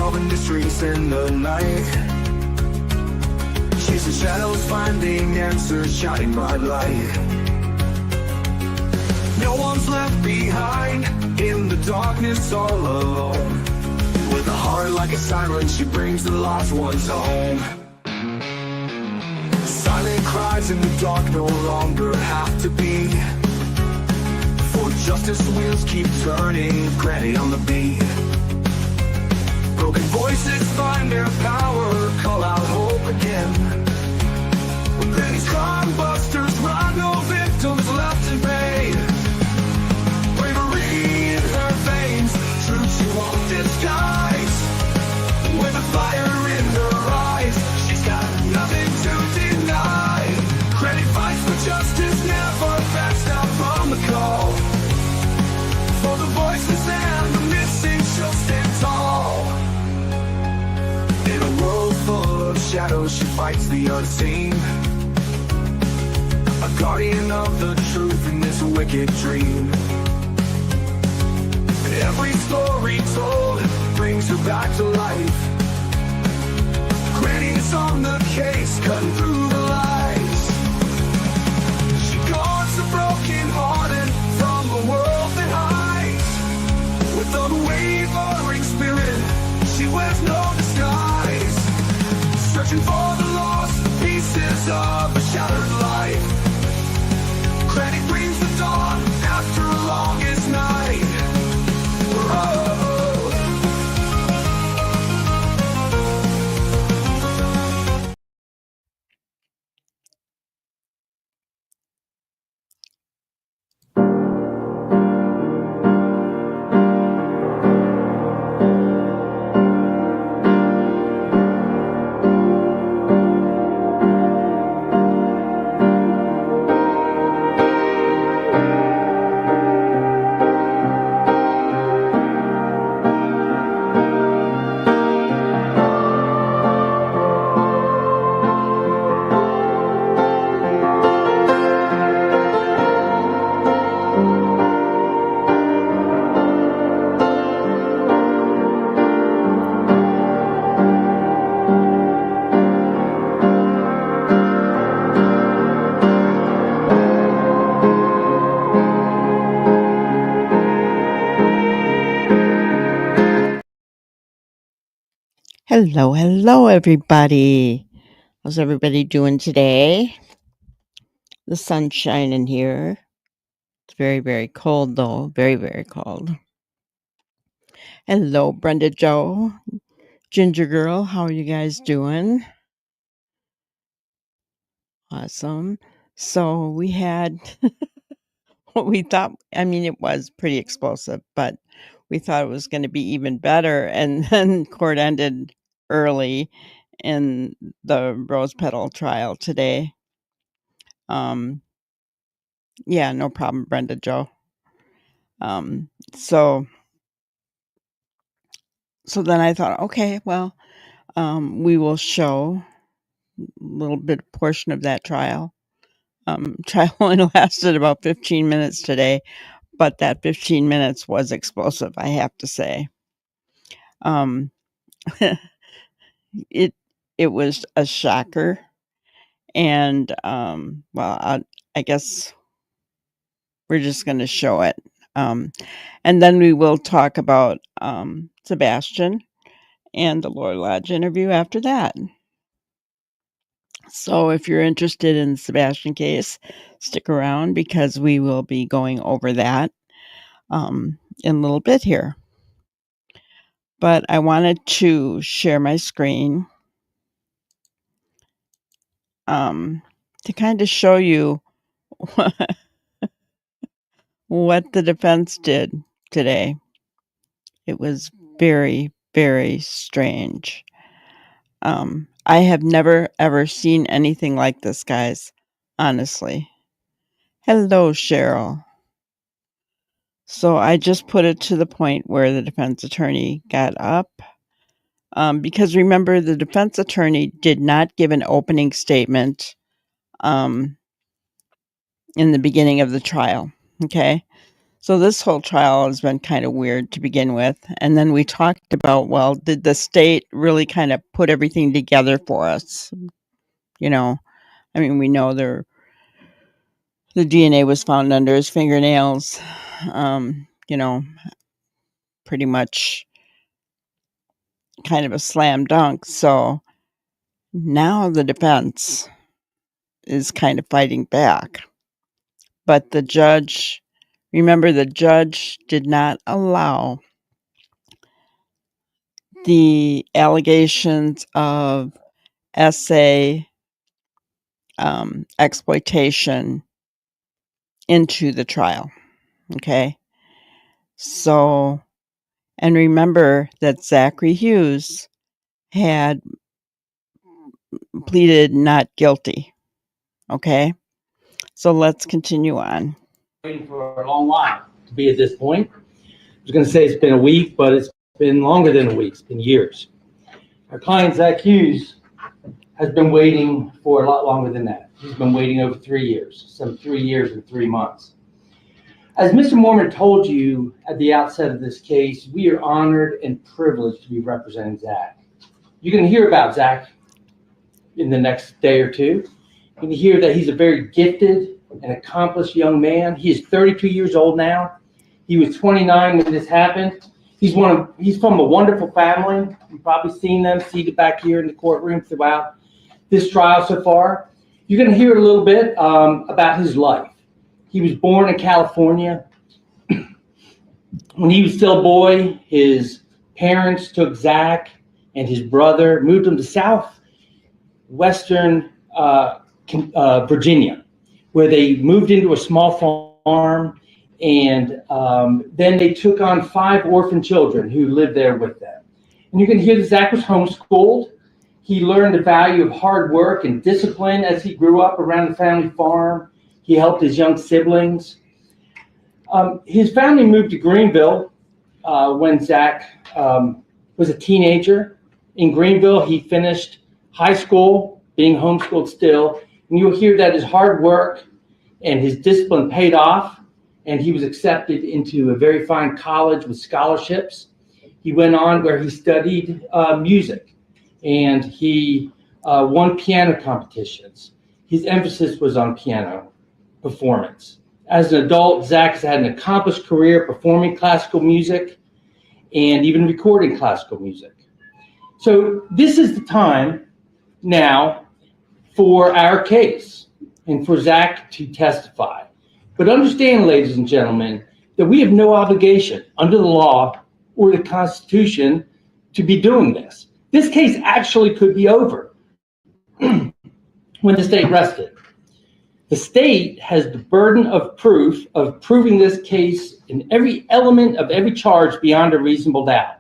solving mysteries in the night. Chasing shadows, finding answers, shining bright light. No one's left behind in the darkness, all alone. With a heart like a siren, she brings the lost ones home. Silent cries in the dark no longer have to be, for justice wheels keep turning, granny on the beat. Broken voices find their power, call out hope again. When Granny's crime busters run, no victims left in pain. Bravery in her veins, truth she won't disguise. With a fire in her eyes, she's got nothing to deny. Granny fights for justice, never backs down from the call. For the voiceless and the missing, she'll stand tall. In a world full of shadows, she fights the unseen, a guardian of the truth in this wicked dream. Every story told brings her back to life. Granny's on the case, cutting through the lies. She guards the broken-hearted from a world that hides. With unwavering spirit, she wears no disguise. Searching for the lost pieces of a shattered life. Granny brings the dawn after a longest night. Hello, everybody. How's everybody doing today? The sun's shining here. It's very, very cold, though. Very, very cold. Hello, Brenda Joe, Ginger Girl. How are you guys doing? Awesome. So we had what we thought, it was pretty explosive, but we thought it was going to be even better. And then court ended early in the rose petal trial today. Yeah, no problem, Brenda Joe. So then I thought, okay, well, we will show a little bit portion of that trial. Trial only lasted about 15 minutes today, but that 15 minutes was explosive, I have to say. It was a shocker, and well, I guess we're just going to show it, and then we will talk about Sebastian and the Lord Lodge interview after that. So if you're interested in the Sebastian case, stick around because we will be going over that in a little bit here. But I wanted to share my screen to kind of show you what the defense did today. It was very, very strange. I have never, ever seen anything like this, guys, honestly. Hello, Cheryl. So I just put it to the point where the defense attorney got up. Because remember, the defense attorney did not give an opening statement in the beginning of the trial. Okay. So this whole trial has been kind of weird to begin with. And then we talked about, well, did the state really kind of put everything together for us? You know, I mean, we know the DNA was found under his fingernails. You know, pretty much kind of a slam dunk. So now the defense is kind of fighting back. But the judge, remember, the judge did not allow the allegations of SA exploitation into the trial. Okay. So, and remember that Zachary Hughes had pleaded not guilty. Okay. So let's continue on. Waiting for a long while to be at this point. I was going to say it's been a week, but it's been longer than a week. It's been years. Our client, Zach Hughes, has been waiting for a lot longer than that. He's been waiting over 3 years, some 3 years and 3 months. As Mr. Mormon told you at the outset of this case, we are honored and privileged to be representing Zach. You're going to hear about Zach in the next day or two. You're going to hear that he's a very gifted and accomplished young man. He is 32 years old now. He was 29 when this happened. He's from a wonderful family. You've probably seen them seated back here in the courtroom throughout this trial so far. You're going to hear a little bit about his life. He was born in California. When he was still a boy, his parents took Zach and his brother, moved him to southwestern Virginia, where they moved into a small farm, and then they took on 5 orphan children who lived there with them. And you can hear that Zach was homeschooled. He learned the value of hard work and discipline as he grew up around the family farm. He helped his young siblings. His family moved to Greenville when Zach was a teenager. In Greenville, he finished high school, being homeschooled still, and you'll hear that his hard work and his discipline paid off, and he was accepted into a very fine college with scholarships. He went on where he studied music, and he won piano competitions. His emphasis was on piano performance. As an adult, Zach has had an accomplished career performing classical music and even recording classical music. So this is the time now for our case and for Zach to testify. But understand, ladies and gentlemen, that we have no obligation under the law or the Constitution to be doing this. This case actually could be over when the state rested. The state has the burden of proof of proving this case in every element of every charge beyond a reasonable doubt.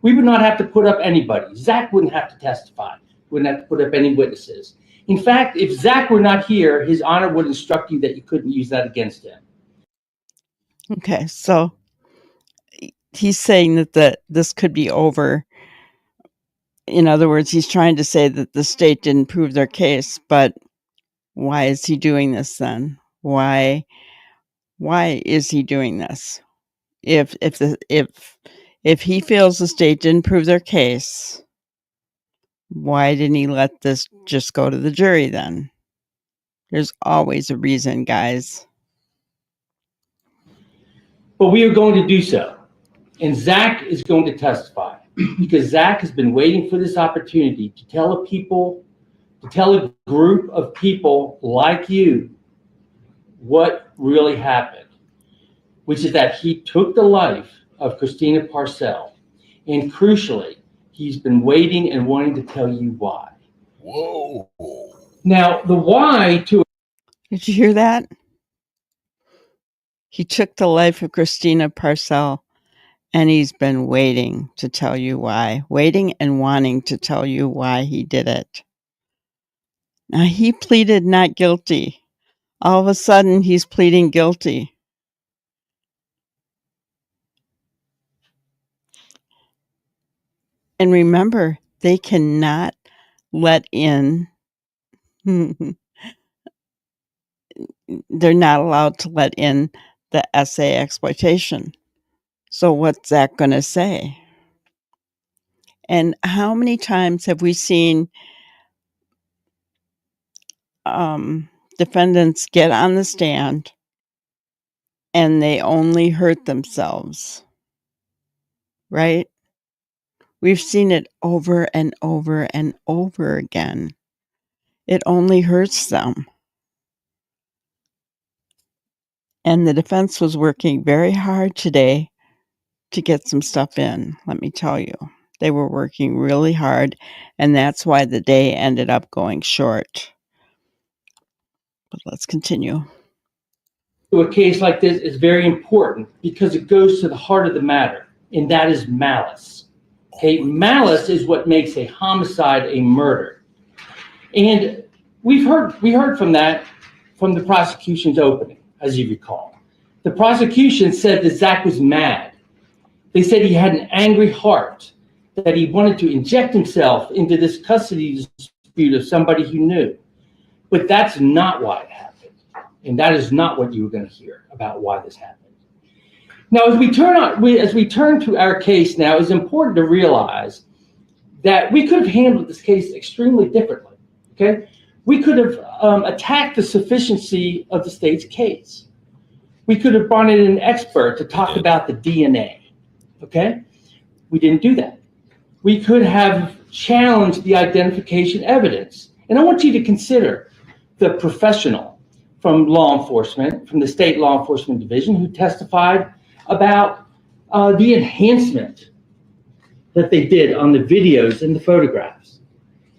We would not have to put up anybody. Zach wouldn't have to testify. Wouldn't have to put up any witnesses. In fact, if Zach were not here, his honor would instruct you that you couldn't use that against him. Okay, so he's saying that this could be over. In other words, he's trying to say that the state didn't prove their case, but why is he doing this then? Why is he doing this? If he feels the state didn't prove their case, why didn't he let this just go to the jury then? There's always a reason, guys. But we are going to do so. And Zach is going to testify because Zach has been waiting for this opportunity to tell a group of people like you what really happened, which is that he took the life of Christina Parcell. And crucially, he's been waiting and wanting to tell you why. Whoa. Now, the why to... Did you hear that? He took the life of Christina Parcell, and he's been waiting to tell you why. Waiting and wanting to tell you why he did it. Now, he pleaded not guilty. All of a sudden, he's pleading guilty. And remember, they cannot let in, they're not allowed to let in the essay exploitation. So what's Zach going to say? And how many times have we seen defendants get on the stand and they only hurt themselves, right? We've seen it over and over and over again. It only hurts them. And the defense was working very hard today to get some stuff in, let me tell you. They were working really hard, and that's why the day ended up going short. But let's continue. A case like this is very important because it goes to the heart of the matter, and that is malice. Okay, malice is what makes a homicide a murder. And we heard from that from the prosecution's opening, as you recall. The prosecution said that Zach was mad. They said he had an angry heart, that he wanted to inject himself into this custody dispute of somebody he knew. But that's not why it happened. And that is not what you were going to hear about why this happened. Now, as we turn to our case now, it's important to realize that we could have handled this case extremely differently. Okay, we could have attacked the sufficiency of the state's case. We could have brought in an expert to talk about the DNA. Okay, we didn't do that. We could have challenged the identification evidence. And I want you to consider the professional from law enforcement, from the state law enforcement division, who testified about the enhancement that they did on the videos and the photographs,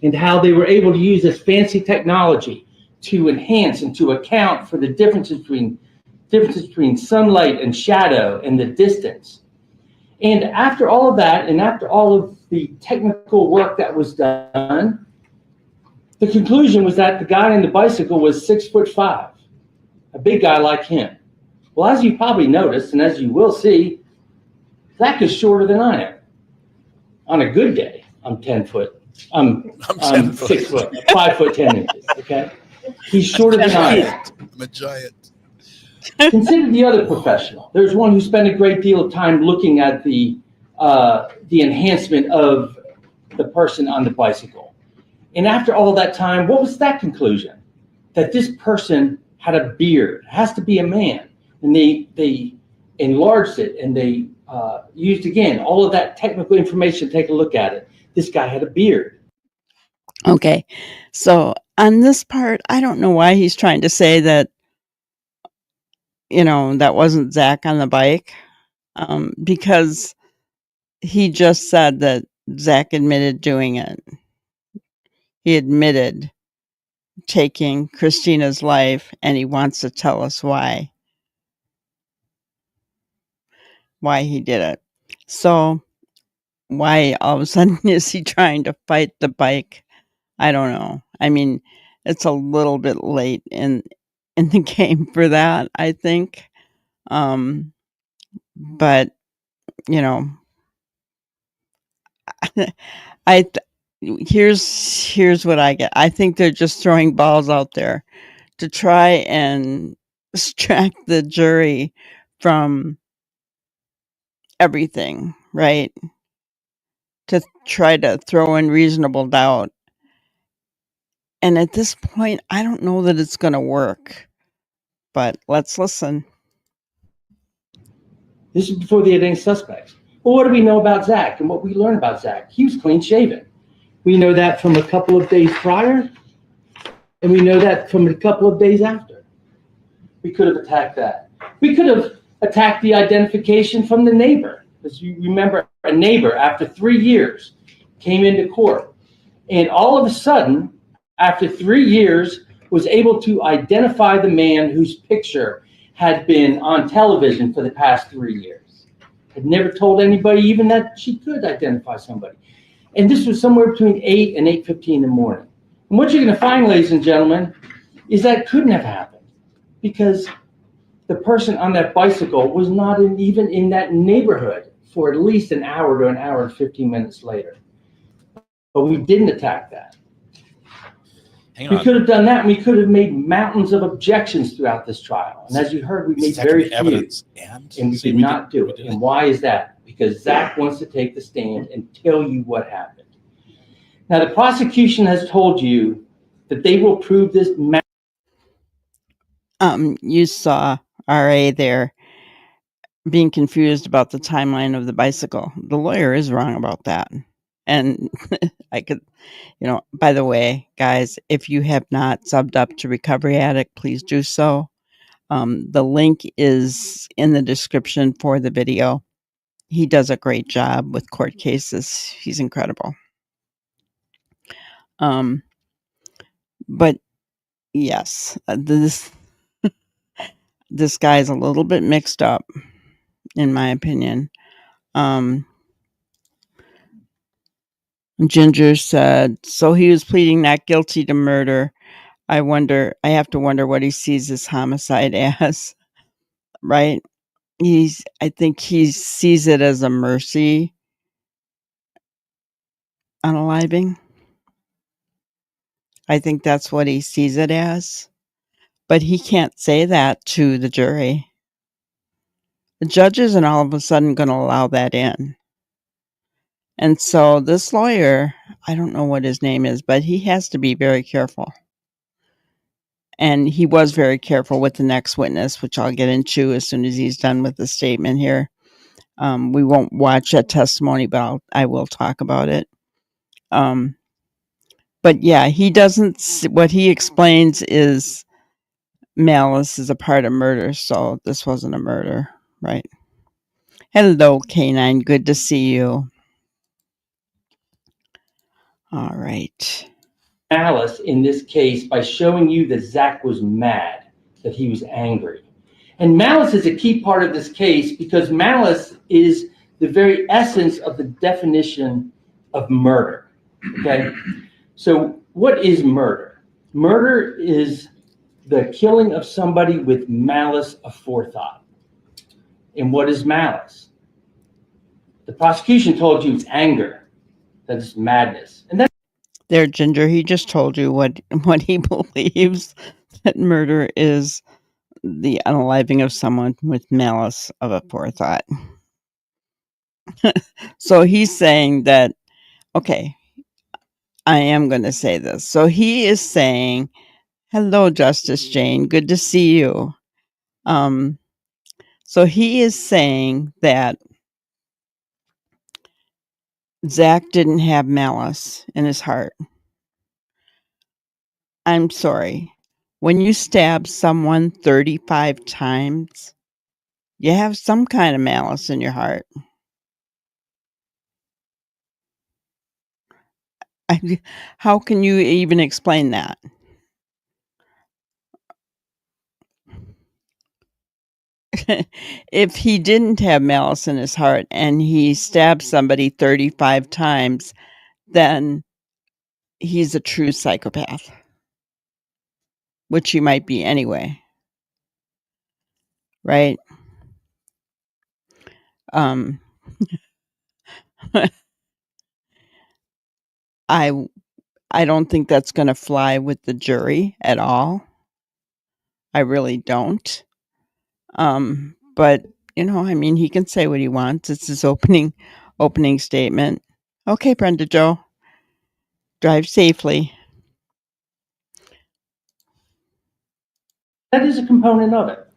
and how they were able to use this fancy technology to enhance and to account for the differences between sunlight and shadow and the distance. And after all of that, and after all of the technical work that was done, the conclusion was that the guy on the bicycle was 6'5", a big guy like him. Well, as you probably noticed, and as you will see, Zach is shorter than I am. On a good day, I'm 10 foot. I'm 6 foot, 5 foot 10 inches. Okay, he's shorter than I am. I'm a giant. Consider the other professional. There's one who spent a great deal of time looking at the enhancement of the person on the bicycle. And after all that time, what was that conclusion? That this person had a beard. It has to be a man. And they enlarged it, and they used, again, all of that technical information to take a look at it. This guy had a beard. Okay, so on this part, I don't know why he's trying to say that, that wasn't Zach on the bike, because he just said that Zach admitted doing it. He admitted taking Christina's life, and he wants to tell us why he did it. So why all of a sudden is he trying to fight the bike? I don't know. I mean, it's a little bit late in the game for that, I think. But here's what I get. I think they're just throwing balls out there to try and distract the jury from everything, right? To try to throw in reasonable doubt. And at this point, I don't know that it's going to work. But let's listen. This is before they had any suspects. Well, what do we know about Zach and what we learned about Zach? He was clean shaven. We know that from a couple of days prior, and we know that from a couple of days after. We could have attacked that. We could have attacked the identification from the neighbor. As you remember, a neighbor, after 3 years, came into court, and all of a sudden, after 3 years, was able to identify the man whose picture had been on television for the past 3 years. Had never told anybody even that she could identify somebody. And this was somewhere between 8 and 8:15 in the morning. And what you're going to find, ladies and gentlemen, is that couldn't have happened because the person on that bicycle was not even in that neighborhood for at least an hour to an hour and 15 minutes later. But we didn't attack that. Hang We on. could have done that, and we could have made mountains of objections throughout this trial. And as you heard, we made very few, evidence and we See, did not do it. And why is that? Because Zach wants to take the stand and tell you what happened. Now, the prosecution has told you that they will prove this. You saw RA there being confused about the timeline of the bicycle. The lawyer is wrong about that. And I could, by the way, guys, if you have not subbed up to Recovery Addict, please do so. The link is in the description for the video. He does a great job with court cases. He's incredible. But yes, this guy's a little bit mixed up, in my opinion. Ginger said, so he was pleading not guilty to murder. I have to wonder what he sees this homicide as, right? I think he sees it as a mercy unaliving. I think that's what he sees it as. But he can't say that to the jury. The judge isn't all of a sudden going to allow that in. And so this lawyer, I don't know what his name is, but he has to be very careful. And he was very careful with the next witness, which I'll get into as soon as he's done with the statement here. We won't watch that testimony, but I will talk about it. But yeah, he doesn't, what he explains is malice is a part of murder, so this wasn't a murder, right? Hello, Canine. Good to see you. All right. Malice in this case by showing you that Zach was mad, that he was angry. And malice is a key part of this case because malice is the very essence of the definition of murder. Okay? So, what is murder? Murder is the killing of somebody with malice aforethought. And what is malice? The prosecution told you it's anger, that is madness. And that's there, Ginger. He just told you what he believes, that murder is the unaliving of someone with malice of aforethought. So he's saying that, okay, I am going to say this. So he is saying, hello, Justice Jane. Good to see you. So he is saying that Zach didn't have malice in his heart. I'm sorry. When you stab someone 35 times, you have some kind of malice in your heart. How can you even explain that? If he didn't have malice in his heart and he stabbed somebody 35 times, then he's a true psychopath, which he might be anyway. Right? I don't think that's going to fly with the jury at all. I really don't. But he can say what he wants. It's his opening statement. Okay, Brenda Joe, drive safely. that is a component of it.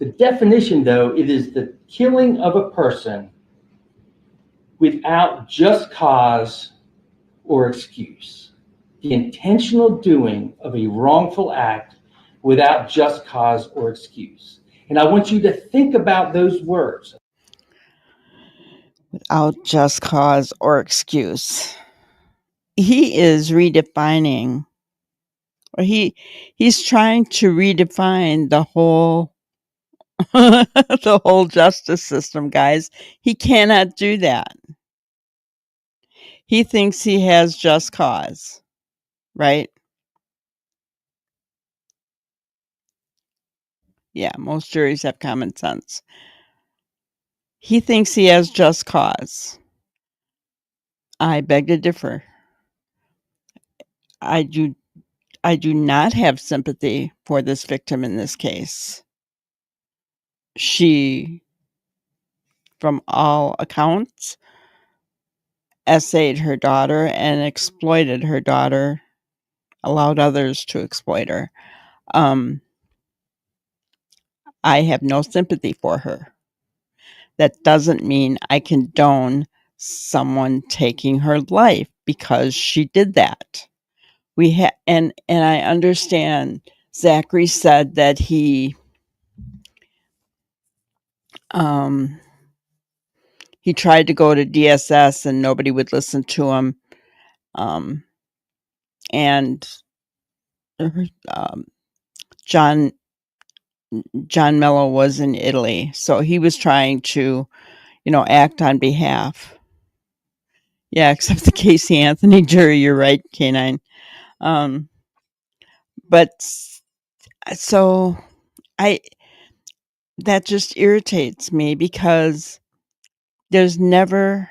The definition, though, it is the killing of a person without just cause or excuse. The intentional doing of a wrongful act without just cause or excuse. And I want you to think about those words. Without just cause or excuse. He is redefining, or he's trying to redefine the whole the whole justice system, guys. He cannot do that. He thinks he has just cause, right? Yeah, most juries have common sense. He thinks he has just cause. I beg to differ. I I do not have sympathy for this victim in this case. She, from all accounts, essayed her daughter and exploited her daughter, allowed others to exploit her. I have no sympathy for her. That doesn't mean I condone someone taking her life because she did that. And I understand Zachary said that he tried to go to DSS and nobody would listen to him. And John Mello was in Italy, so he was trying to, act on behalf. Yeah, except the Casey Anthony jury. You're right, K9. But so that just irritates me because there's never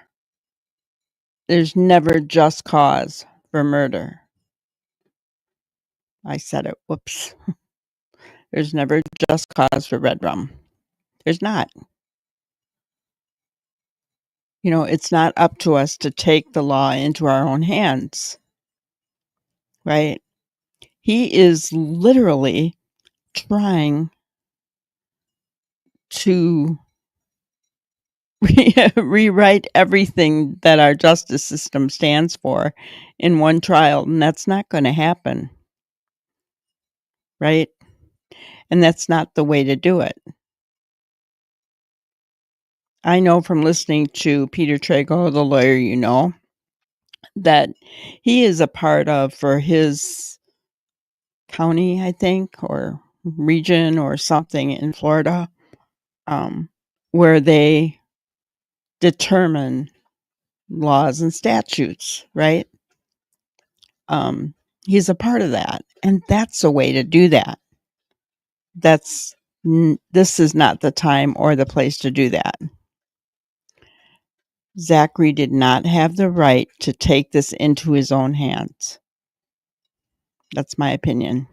just cause for murder. I said it. Whoops. There's never just cause for red rum. There's not. It's not up to us to take the law into our own hands. Right? He is literally trying to rewrite everything that our justice system stands for in one trial, and that's not going to happen. Right? And that's not the way to do it. I know from listening to Peter Trago, the lawyer, that he is a part of, for his county, I think, or region or something in Florida, where they determine laws and statutes, right? He's a part of that, and that's a way to do that. This is not the time or the place to do that. Zachary did not have the right to take this into his own hands. That's my opinion.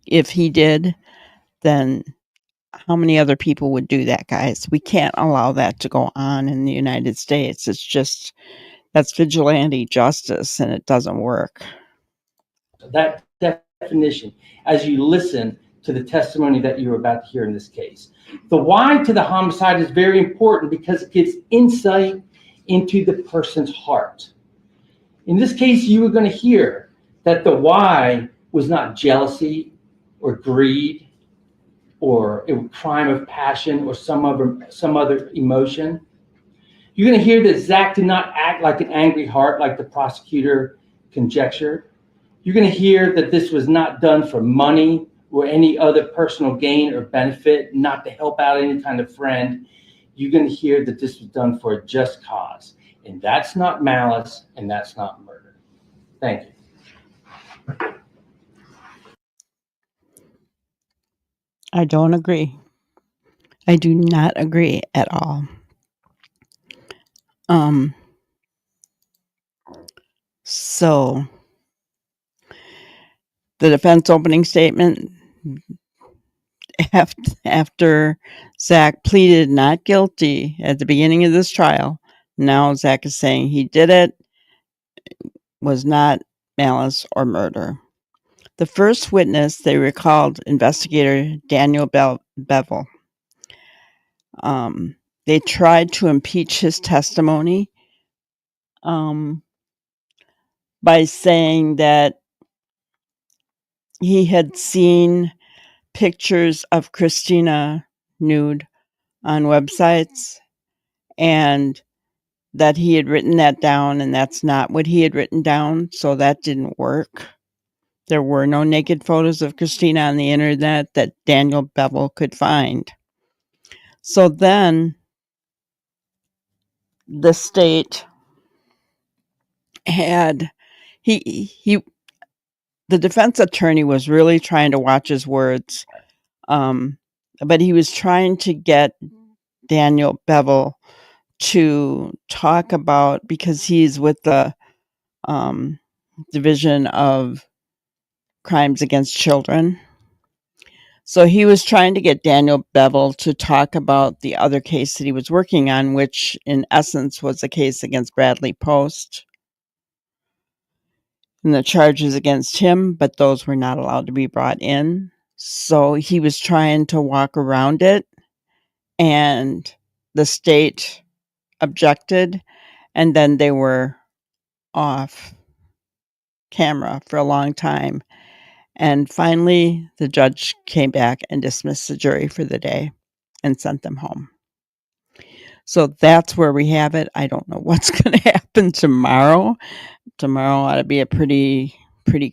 If he did, then how many other people would do that, guys? We can't allow that to go on in the United States. It's just, that's vigilante justice, and it doesn't work. That definition, as you listen to the testimony that you're about to hear in this case. The why to the homicide is very important because it gives insight into the person's heart. In this case, you were going to hear that the why was not jealousy or greed or a crime of passion or some other emotion. You're going to hear that Zach did not act like an angry heart like the prosecutor conjectured. You're going to hear that this was not done for money or any other personal gain or benefit, not to help out any kind of friend. You're going to hear that this was done for a just cause. And that's not malice, and that's not murder. Thank you. I don't agree. I do not agree at all. So the defense opening statement after Zach pleaded not guilty at the beginning of this trial, now Zach is saying he did it, was not malice or murder. The first witness, they recalled investigator Daniel Bevel. They tried to impeach his testimony by saying that he had seen pictures of Christina nude on websites and that he had written that down, and that's not what he had written down, so that didn't work. There were no naked photos of Christina on the internet that Daniel Bevel could find. So then the state had the defense attorney was really trying to watch his words, but he was trying to get Daniel Bevel to talk about, because he's with the Division of Crimes Against Children. So he was trying to get Daniel Bevel to talk about the other case that he was working on, which in essence was a case against Bradley Post and the charges against him, but those were not allowed to be brought in. So he was trying to walk around it, and the state objected, and then they were off camera for a long time. And finally, the judge came back and dismissed the jury for the day and sent them home. So that's where we have it. I don't know what's going to happen tomorrow. Tomorrow ought to be a pretty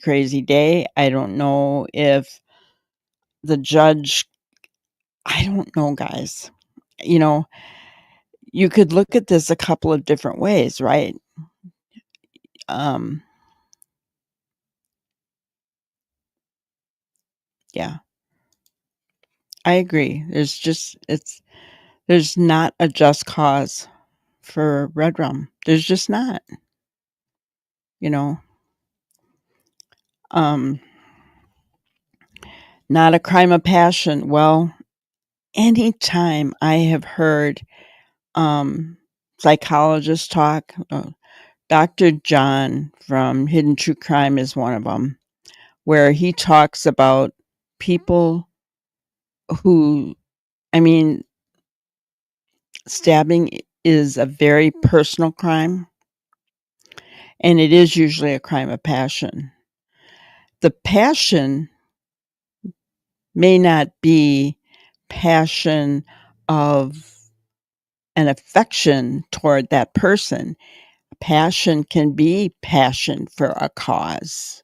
crazy day. I don't know if the judge, I don't know, guys. You know, you could look at this a couple of different ways, right? Yeah, I agree. There's not a just cause for red rum. There's just not, you know. Not a crime of passion. Well, anytime I have heard psychologists talk, Dr. John from Hidden True Crime is one of them, where he talks about people who, I mean, stabbing is a very personal crime, and it is usually a crime of passion. The passion may not be passion of an affection toward that person. Passion can be passion for a cause.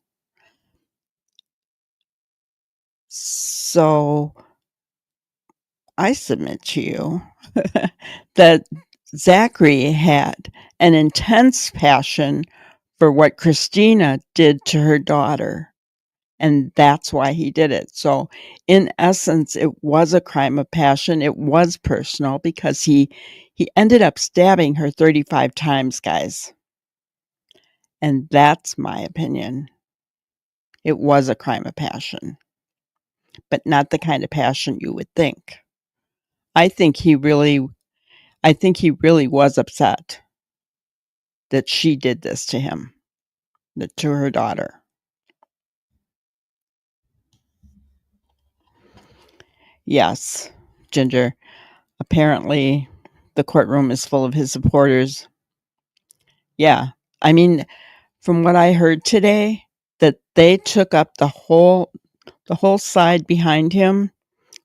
So I submit to you that Zachary had an intense passion for what Christina did to her daughter, and that's why he did it. So in essence, it was a crime of passion. It was personal because he ended up stabbing her 35 times, guys. And that's my opinion. It was a crime of passion, but not the kind of passion you would think. I think he really was upset that she did this to him, to her daughter. Yes, Ginger. Apparently, the courtroom is full of his supporters. Yeah. I mean, from what I heard today, that they took up the whole side behind him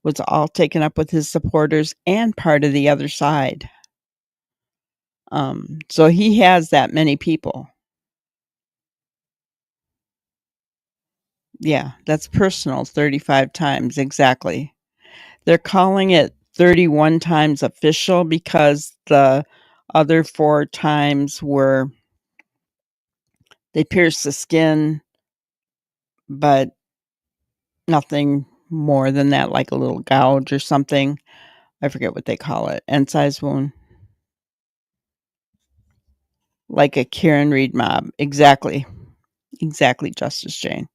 was all taken up with his supporters and part of the other side. So he has that many people. Yeah, that's personal, 35 times, exactly. They're calling it 31 times official because the other 4 times were they pierced the skin, but nothing more than that, like a little gouge or something. I forget what they call it. End-size wound. Like a Karen Reed mob. Exactly. Exactly, Justice Jane.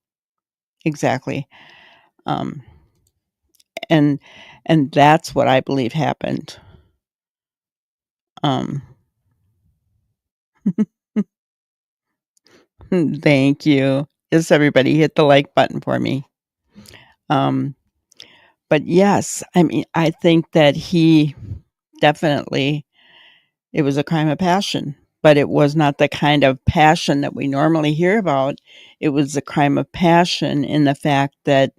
Exactly. And that's what I believe happened. Thank you. Yes, everybody hit the like button for me. But yes, I mean, I think that he definitely, it was a crime of passion, but it was not the kind of passion that we normally hear about. It was a crime of passion in the fact that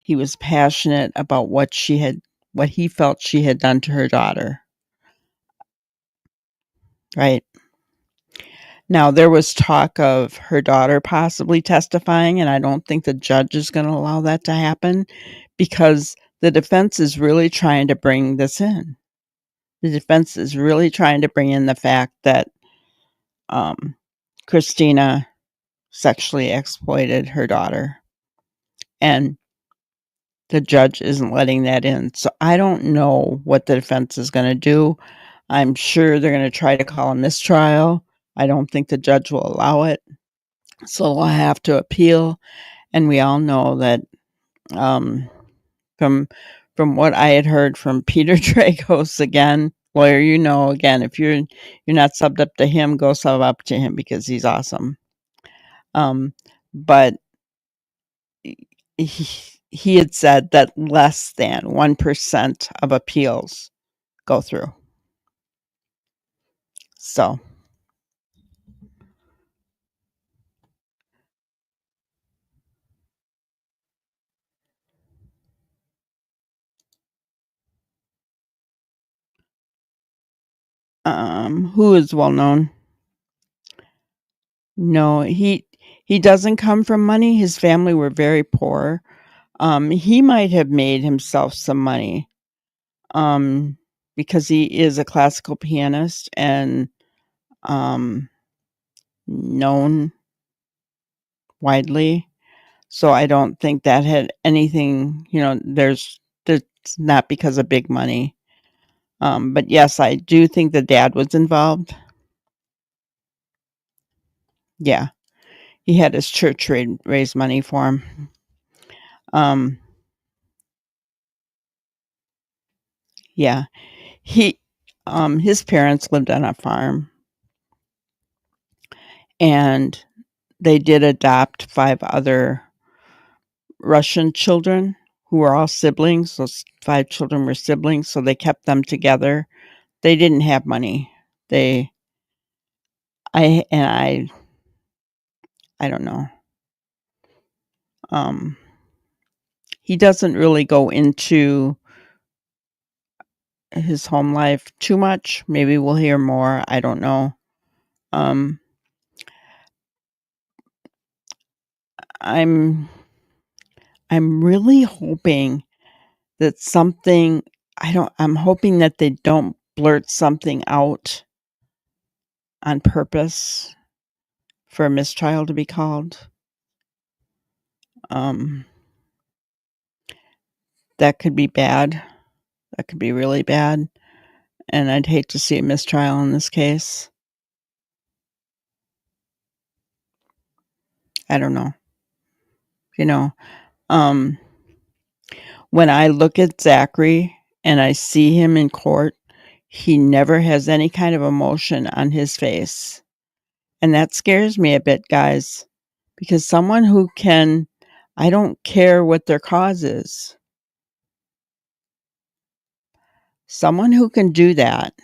he was passionate about what he felt she had done to her daughter. Right. Now, there was talk of her daughter possibly testifying, and I don't think the judge is going to allow that to happen because the defense is really trying to bring this in. The defense is really trying to bring in the fact that Christina sexually exploited her daughter, and the judge isn't letting that in. So I don't know what the defense is going to do. I'm sure they're going to try to call a mistrial I don't think the judge will allow it. So we'll have to appeal. And we all know that um, from what I had heard from Peter Dragos, again, lawyer, again, if you're not subbed up to him, go sub up to him because he's awesome. But he had said that less than 1% of appeals go through. So who is well known? No, he doesn't come from money. His family were very poor. He might have made himself some money because he is a classical pianist and known widely. So I don't think that had anything, there's not because of big money. But yes, I do think the dad was involved. Yeah. He had his church raise money for him. Yeah. His parents lived on a farm, and they did adopt 5 other Russian children who were all siblings. Those 5 children were siblings, so they kept them together. They didn't have money. I don't know. He doesn't really go into his home life too much. Maybe we'll hear more. I don't know. I'm really hoping that I'm hoping that they don't blurt something out on purpose for a mistrial to be called. That could be bad. That could be really bad. And I'd hate to see a mistrial in this case. I don't know. When I look at Zachary and I see him in court, he never has any kind of emotion on his face. And that scares me a bit, guys, because someone who I don't care what their cause is. Someone who can do that,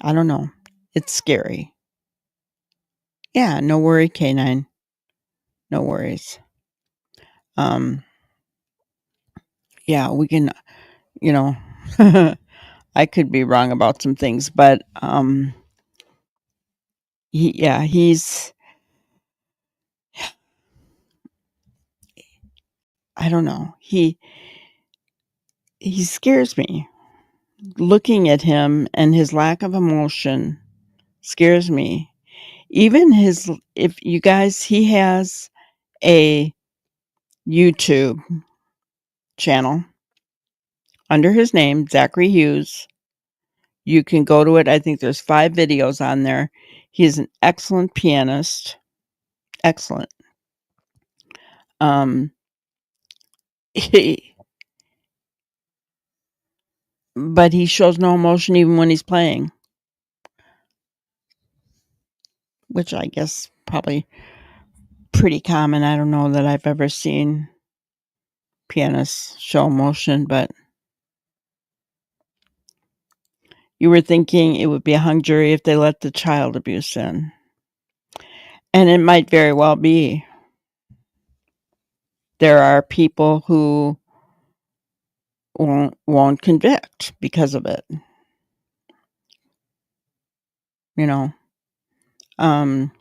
I don't know. It's scary. Yeah, no worry, K9. No worries. Yeah, we can, I could be wrong about some things, but he's I don't know. He scares me. Looking at him and his lack of emotion scares me. Even if you guys, he has a YouTube channel under his name, Zachary Hughes. You can go to it. I think there's 5 videos on there. He's an excellent pianist. Excellent. But he shows no emotion even when he's playing, which I guess probably pretty common. I don't know that I've ever seen pianists show emotion, but you were thinking it would be a hung jury if they let the child abuse in. And it might very well be. There are people who won't convict because of it. I'm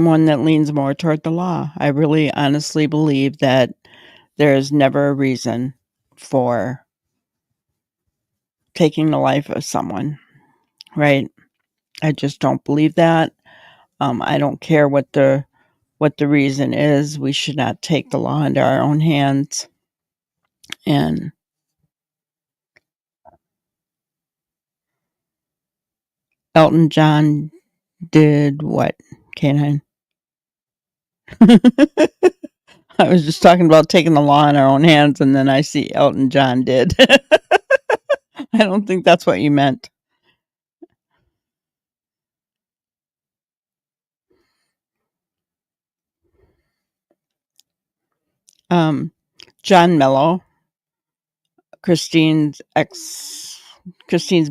one that leans more toward the law. I really honestly believe that there is never a reason for taking the life of someone, right? I just don't believe that. I don't care what the reason is. We should not take the law into our own hands. And Elton John did what, Canine? I was just talking about taking the law in our own hands, and then I see Elton John did. I don't think that's what you meant. John Mello, Christine's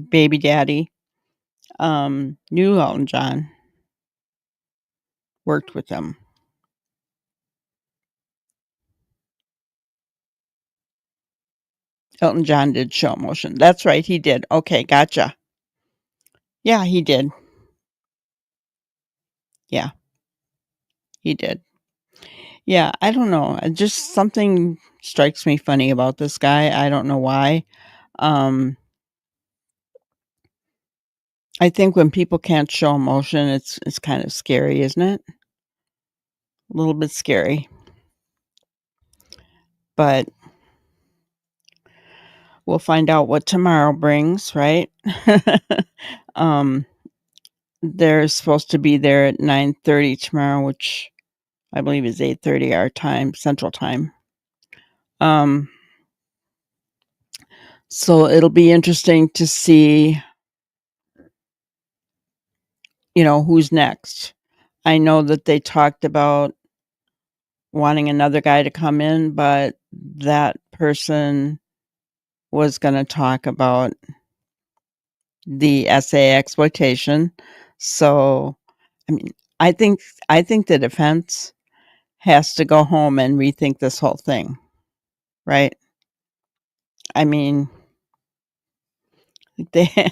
baby daddy, knew Elton John, worked with him. Elton John did show motion. That's right, he did. Okay, gotcha. Yeah, he did. Yeah, he did. Yeah, I don't know. Just something strikes me funny about this guy. I don't know why. Um, I think when people can't show emotion, it's kind of scary, isn't it? A little bit scary. But we'll find out what tomorrow brings, right? They're supposed to be there at 9:30 tomorrow, which I believe is 8:30 our time, Central Time. So it'll be interesting to see, who's next. I know that they talked about wanting another guy to come in, but that person was going to talk about the SA exploitation. So, I mean, I think the defense has to go home and rethink this whole thing, right? I mean, they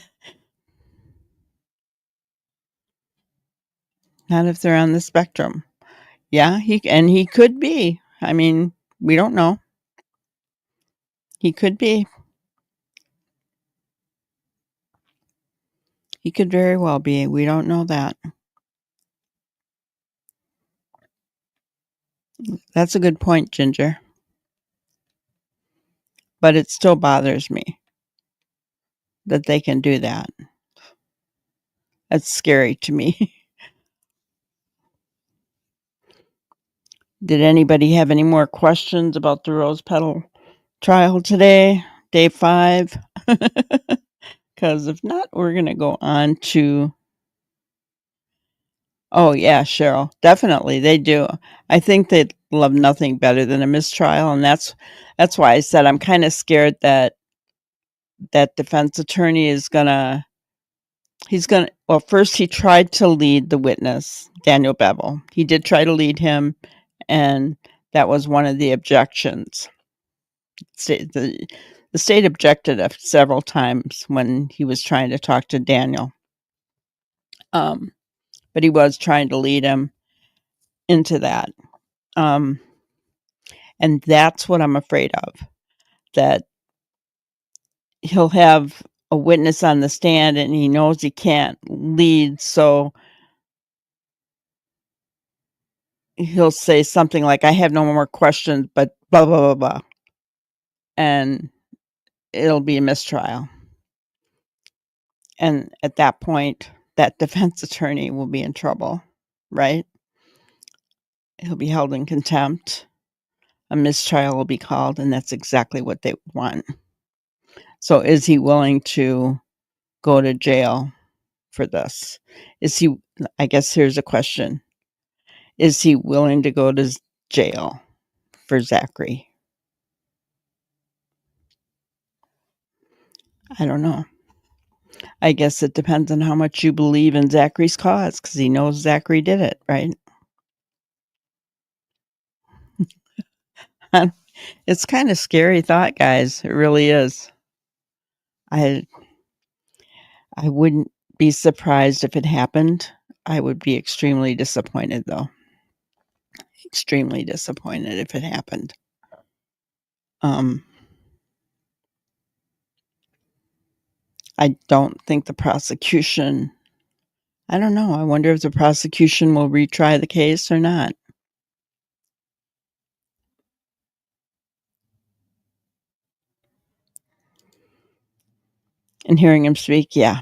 not if they're on the spectrum. Yeah, he could be. I mean, we don't know. He could be. He could very well be. We don't know that. That's a good point, Ginger. But it still bothers me that they can do that. That's scary to me. Did anybody have any more questions about the rose petal trial today, day 5? Because if not, we're going to go on to... Oh, yeah, Cheryl. Definitely, they do. I think they'd love nothing better than a mistrial, and that's why I said I'm kind of scared that defense attorney is gonna... Well, first he tried to lead the witness, Daniel Bevel. He did try to lead him, and that was one of the objections. The state objected several times when he was trying to talk to Daniel. But he was trying to lead him into that. And that's what I'm afraid of, that he'll have a witness on the stand and he knows he can't lead, so he'll say something like, I have no more questions, but blah, blah, blah, blah. And it'll be a mistrial. And at that point, that defense attorney will be in trouble, right? He'll be held in contempt. A mistrial will be called, and that's exactly what they want. So is he willing to go to jail for this? I guess here's a question. Is he willing to go to jail for Zachary? I don't know. I guess it depends on how much you believe in Zachary's cause, because he knows Zachary did it, right? It's kind of scary thought, guys. It really is. I wouldn't be surprised if it happened. I would be extremely disappointed, though. Extremely disappointed if it happened. I don't think the prosecution... I don't know. I wonder if the prosecution will retry the case or not. And hearing him speak, yeah.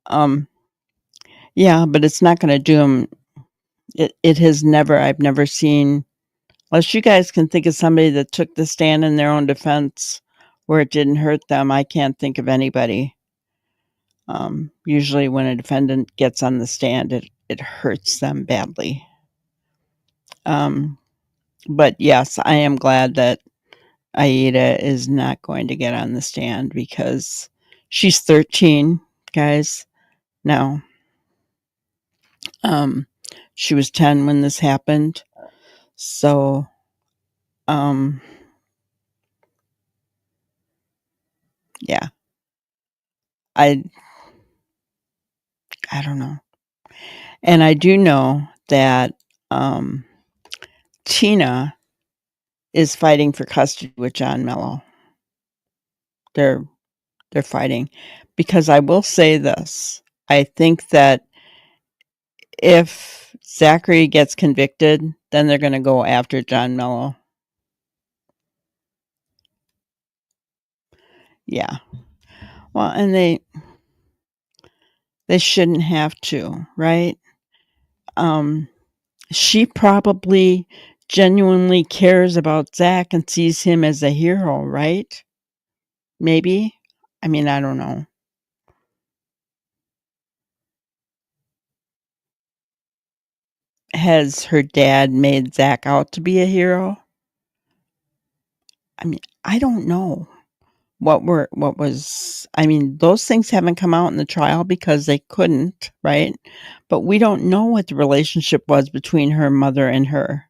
Yeah, but it's not gonna do him. It has never I've never seen, unless you guys can think of somebody that took the stand in their own defense where it didn't hurt them, I can't think of anybody. Usually when a defendant gets on the stand, it hurts them badly. But yes, I am glad that Aida is not going to get on the stand because she's 13, guys. Now, she was 10 when this happened. So, yeah, I don't know. And I do know that Tina is fighting for custody with John Mello. They're fighting, because I will say this. I think that if Zachary gets convicted, then they're going to go after John Mello. Yeah. Well, and they shouldn't have to, right? She probably genuinely cares about Zach and sees him as a hero, right? Maybe. I mean, I don't know. Has her dad made Zach out to be a hero? I mean, I don't know I mean, those things haven't come out in the trial because they couldn't, right? But we don't know what the relationship was between her mother and her.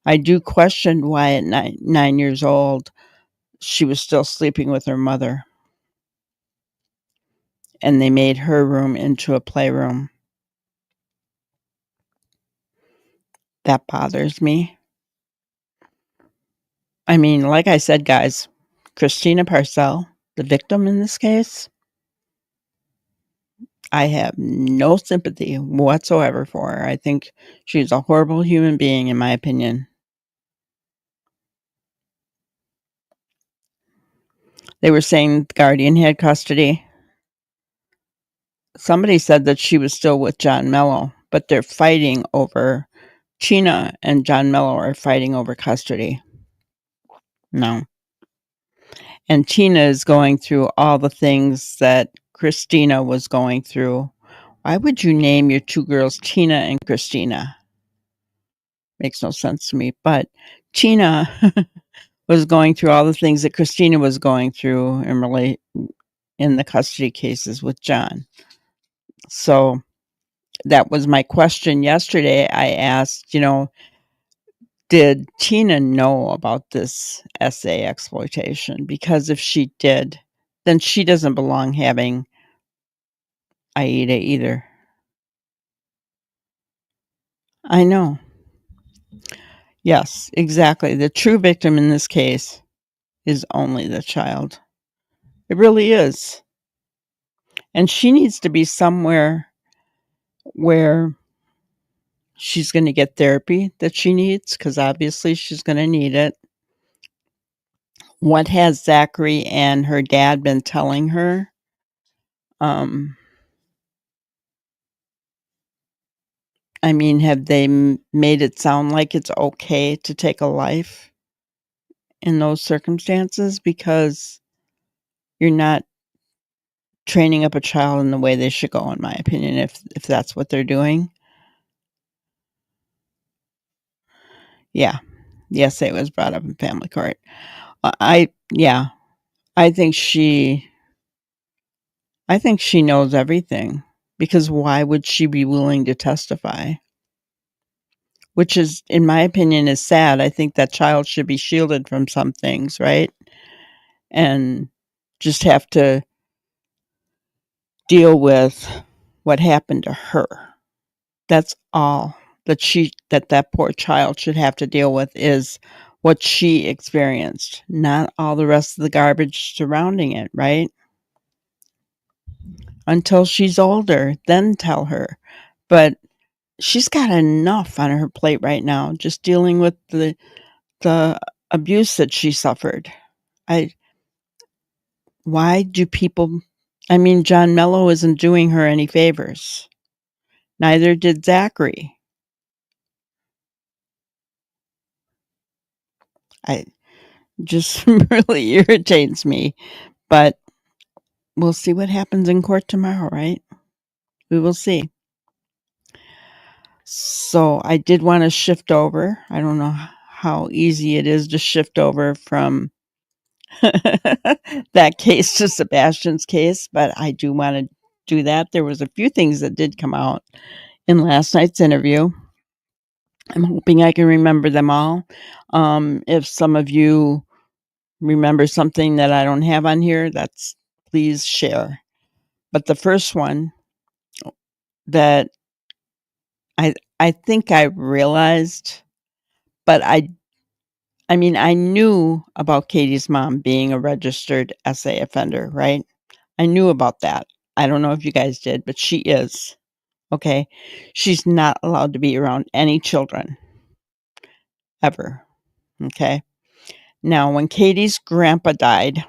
I do question why at 9 years old she was still sleeping with her mother and they made her room into a playroom. That bothers me. I mean, like I said, guys, Christina Parcell, the victim in this case, I have no sympathy whatsoever for her. I think she's a horrible human being, in my opinion. They were saying the guardian had custody. Somebody said that she was still with John Mello, but they're fighting over, Tina and John Mello are fighting over custody. No. And Tina is going through all the things that Christina was going through. Why would you name your two girls Tina and Christina? Makes no sense to me. But Tina was going through all the things that Christina was going through in the custody cases with John. So that was my question yesterday. I asked, did Tina know about this SA exploitation? Because if she did, then she doesn't belong having Aida either. I know. Yes, exactly. The true victim in this case is only the child. It really is. And she needs to be somewhere where she's going to get therapy that she needs, because obviously she's going to need it. What has Zachary and her dad been telling her? I mean, have they made it sound like it's okay to take a life in those circumstances? Because you're not training up a child in the way they should go, in my opinion, if that's what they're doing. Yeah. The essay was brought up in family court. I think she knows everything, because why would she be willing to testify? Which is, in my opinion, is sad. I think that child should be shielded from some things, right? And just have to deal with what happened to her. That's all that poor child should have to deal with, is what she experienced, not all the rest of the garbage surrounding it, right? Until she's older, then tell her. But she's got enough on her plate right now, just dealing with the abuse that she suffered. Why do people I mean, John Mello isn't doing her any favors. Neither did Zachary. I just really irritates me, but we'll see what happens in court tomorrow, right? We will see. So I did want to shift over. I don't know how easy it is to shift over from that case to Sebastian's case, but I do want to do that. There was a few things that did come out in last night's interview. I'm hoping I can remember them all. If some of you remember something that I don't have on here, that's please share. But the first one that I think I realized, but I mean, I knew about Katie's mom being a registered SA offender, right? I knew about that. I don't know if you guys did, but she is. Okay. She's not allowed to be around any children ever. Okay. Now, when Katie's grandpa died,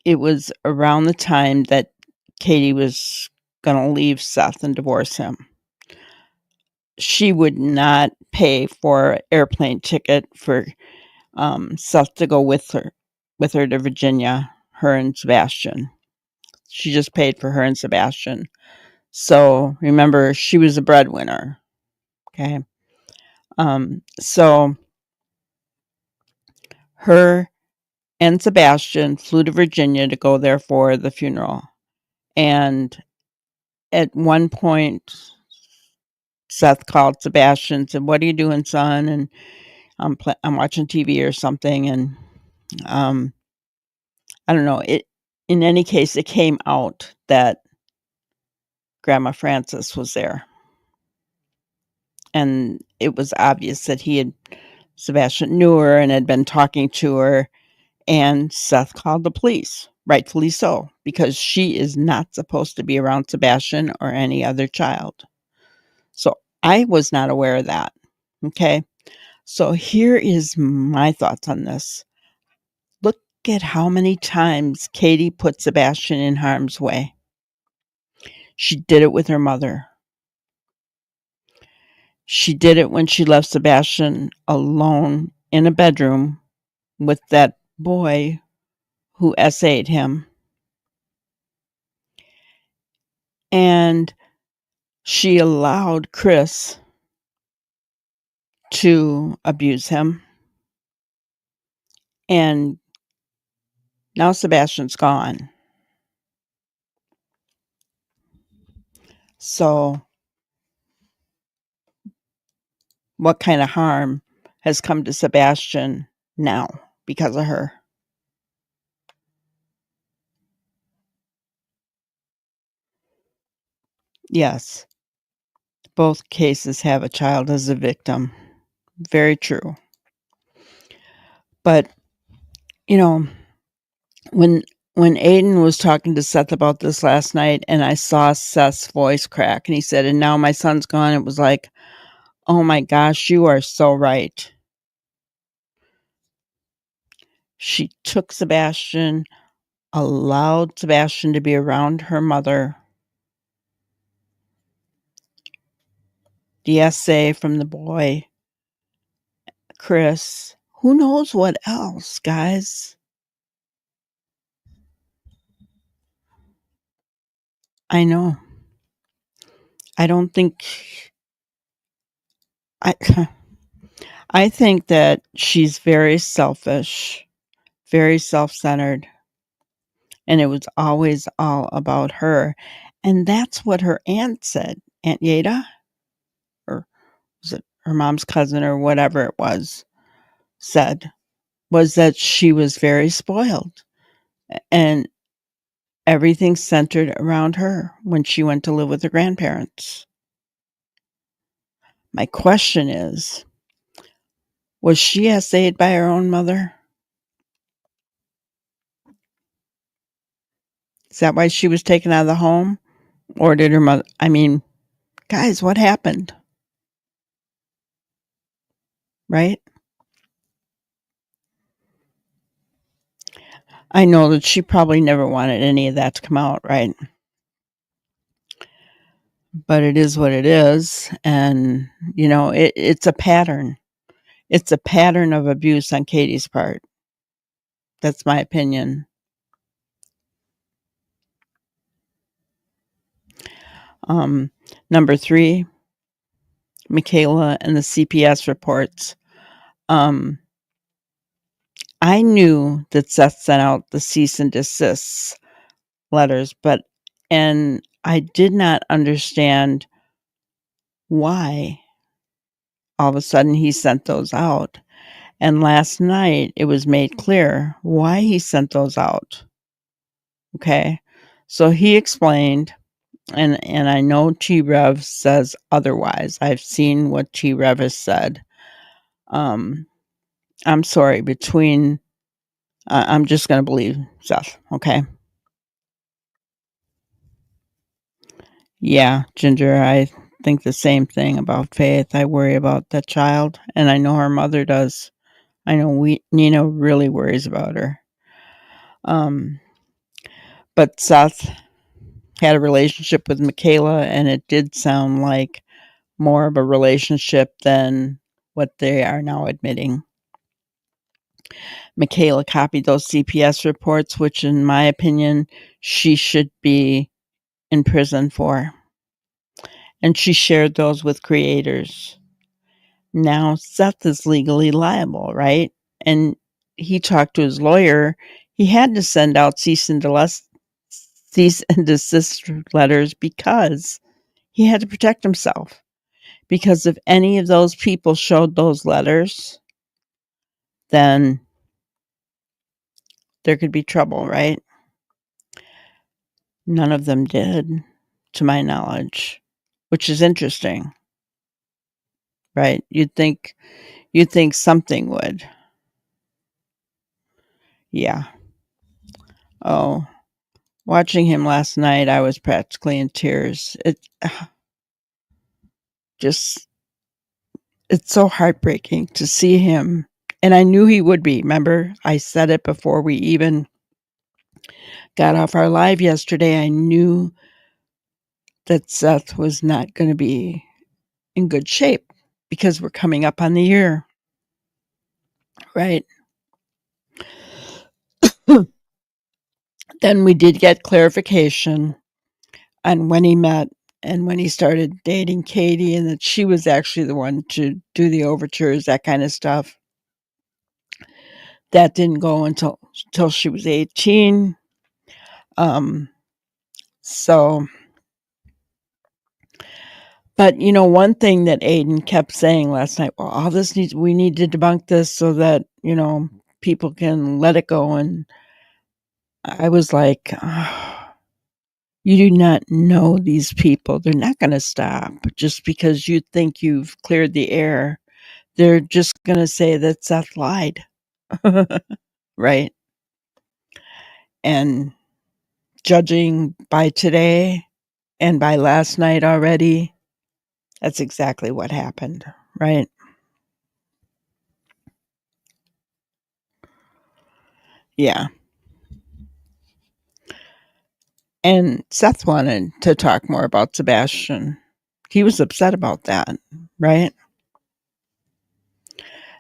it was around the time that Katie was going to leave Seth and divorce him. She would not pay for an airplane ticket for Seth to go with her to Virginia, her and Sebastian. She just paid for her and Sebastian. So remember, she was a breadwinner. Okay. So her and Sebastian flew to Virginia to go there for the funeral. And at one point, Seth called Sebastian and said, "What are you doing, son?" And I'm watching TV or something. And I don't know. In any case, it came out that Grandma Frances was there. And it was obvious that Sebastian knew her and had been talking to her. And Seth called the police, rightfully so, because she is not supposed to be around Sebastian or any other child. So I was not aware of that. Okay. So here is my thoughts on this. Look at how many times Katie put Sebastian in harm's way. She did it with her mother. She did it when she left Sebastian alone in a bedroom with that boy who essayed him. And she allowed Chris to abuse him. And now Sebastian's gone. So what kind of harm has come to Sebastian now because of her? Yes, both cases have a child as a victim. Very true. But, you know, when Aiden was talking to Seth about this last night and I saw Seth's voice crack and he said, "And now my son's gone," it was like, oh my gosh, you are so right. She took Sebastian, allowed Sebastian to be around her mother. The essay from the boy, Chris. Who knows what else, guys? I know. I don't think I I think that she's very selfish, very self-centered, and it was always all about her. And that's what her aunt said. Aunt Yeda, or was it her mom's cousin or whatever it was, said was that she was very spoiled and everything centered around her when she went to live with her grandparents. My question is, was she essayed by her own mother? Is that why she was taken out of the home? Or did her mother? I mean, guys, what happened? Right? I know that she probably never wanted any of that to come out, right? But it is what it is. And, it's a pattern. It's a pattern of abuse on Katie's part. That's my opinion. Number 3, Michaela and the CPS reports. I knew that Seth sent out the cease and desist letters, and I did not understand why all of a sudden he sent those out. And last night it was made clear why he sent those out. Okay. So he explained, and I know T-Rev says otherwise. I've seen what T-Rev has said. I'm sorry, I'm just going to believe Seth. Okay. Yeah, Ginger, I think the same thing about Faith. I worry about that child, and I know her mother does. I know Nina really worries about her. But Seth had a relationship with Michaela, and it did sound like more of a relationship than what they are now admitting. Michaela copied those CPS reports, which, in my opinion, she should be in prison for. And she shared those with creators. Now Seth is legally liable, right? And he talked to his lawyer. He had to send out cease and desist letters because he had to protect himself. Because if any of those people showed those letters, then there could be trouble, right? None of them did, to my knowledge, which is interesting, right? You'd think something would. Yeah. Oh, watching him last night, I was practically in tears. Just, it's so heartbreaking to see him. And I knew he would be. Remember, I said it before we even got off our live yesterday. I knew that Seth was not going to be in good shape because we're coming up on the year, right? Then we did get clarification on when he met and when he started dating Katie, and that she was actually the one to do the overtures, that kind of stuff. That didn't go until she was 18. So, but one thing that Aiden kept saying last night, well, we need to debunk this so that, people can let it go. And I was like, oh, you do not know these people. They're not going to stop just because you think you've cleared the air. They're just going to say that Seth lied. Right? And judging by today and by last night already, that's exactly what happened, right? Yeah. And Seth wanted to talk more about Sebastian. He was upset about that, right?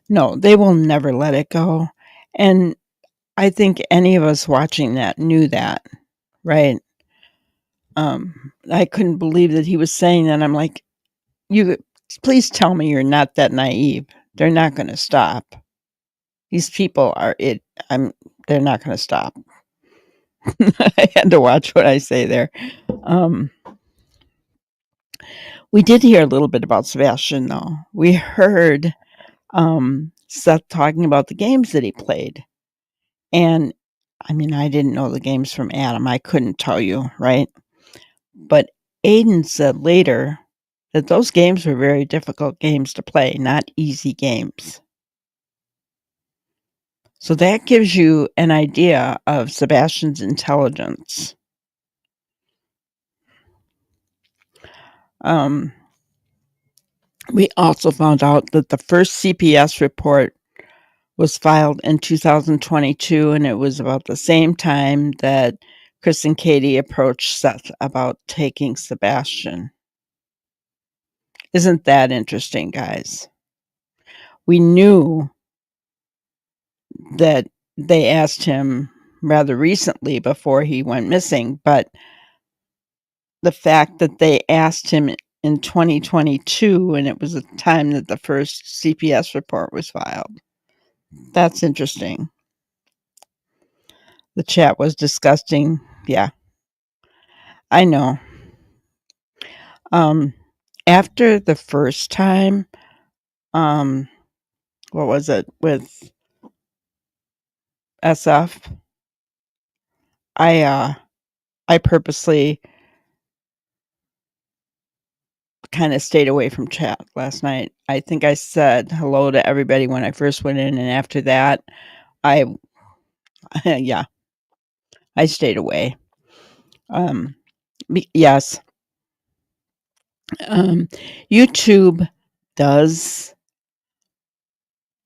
No, they will never let it go. And I think any of us watching that knew that, right? I couldn't believe that he was saying that. I'm like, you please tell me you're not that naive. They're not going to stop. These people are it. They're not going to stop. I had to watch what I say there. We did hear a little bit about Sebastian, though. We heard Seth talking about the games that he played. And I mean, I didn't know the games from Adam. I couldn't tell you, right? But Aiden said later that those games were very difficult games to play, not easy games. So that gives you an idea of Sebastian's intelligence. We also found out that the first CPS report was filed in 2022, and it was about the same time that Chris and Katie approached Seth about taking Sebastian. Isn't that interesting, guys? We knew that they asked him rather recently before he went missing, but the fact that they asked him in 2022 and it was the time that the first CPS report was filed. That's interesting. The chat was disgusting. Yeah, I know. After the first time, what was it with SF? I purposely kind of stayed away from chat last night. I think I said hello to everybody when I first went in, and after that, I yeah, I stayed away. Yes, YouTube does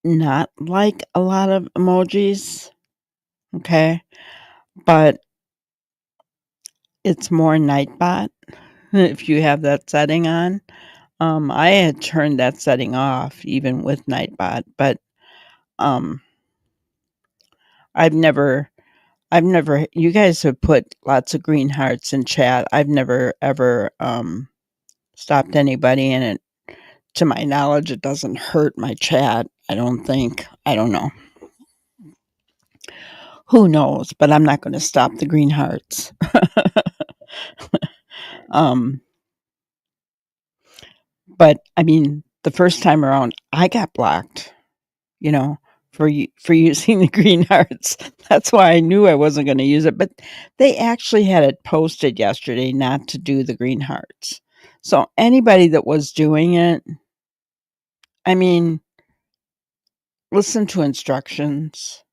not like a lot of emojis, okay, but it's more Nightbot if you have that setting on. I had turned that setting off even with Nightbot, but I've never you guys have put lots of green hearts in chat. I've never ever stopped anybody, and it, to my knowledge, it doesn't hurt my chat. I don't think. I don't know. Who knows? But I'm not going to stop the green hearts. But I mean, the first time around, I got blocked. You know, for using the green hearts. That's why I knew I wasn't going to use it. But they actually had it posted yesterday not to do the green hearts. So anybody that was doing it, I mean, listen to instructions.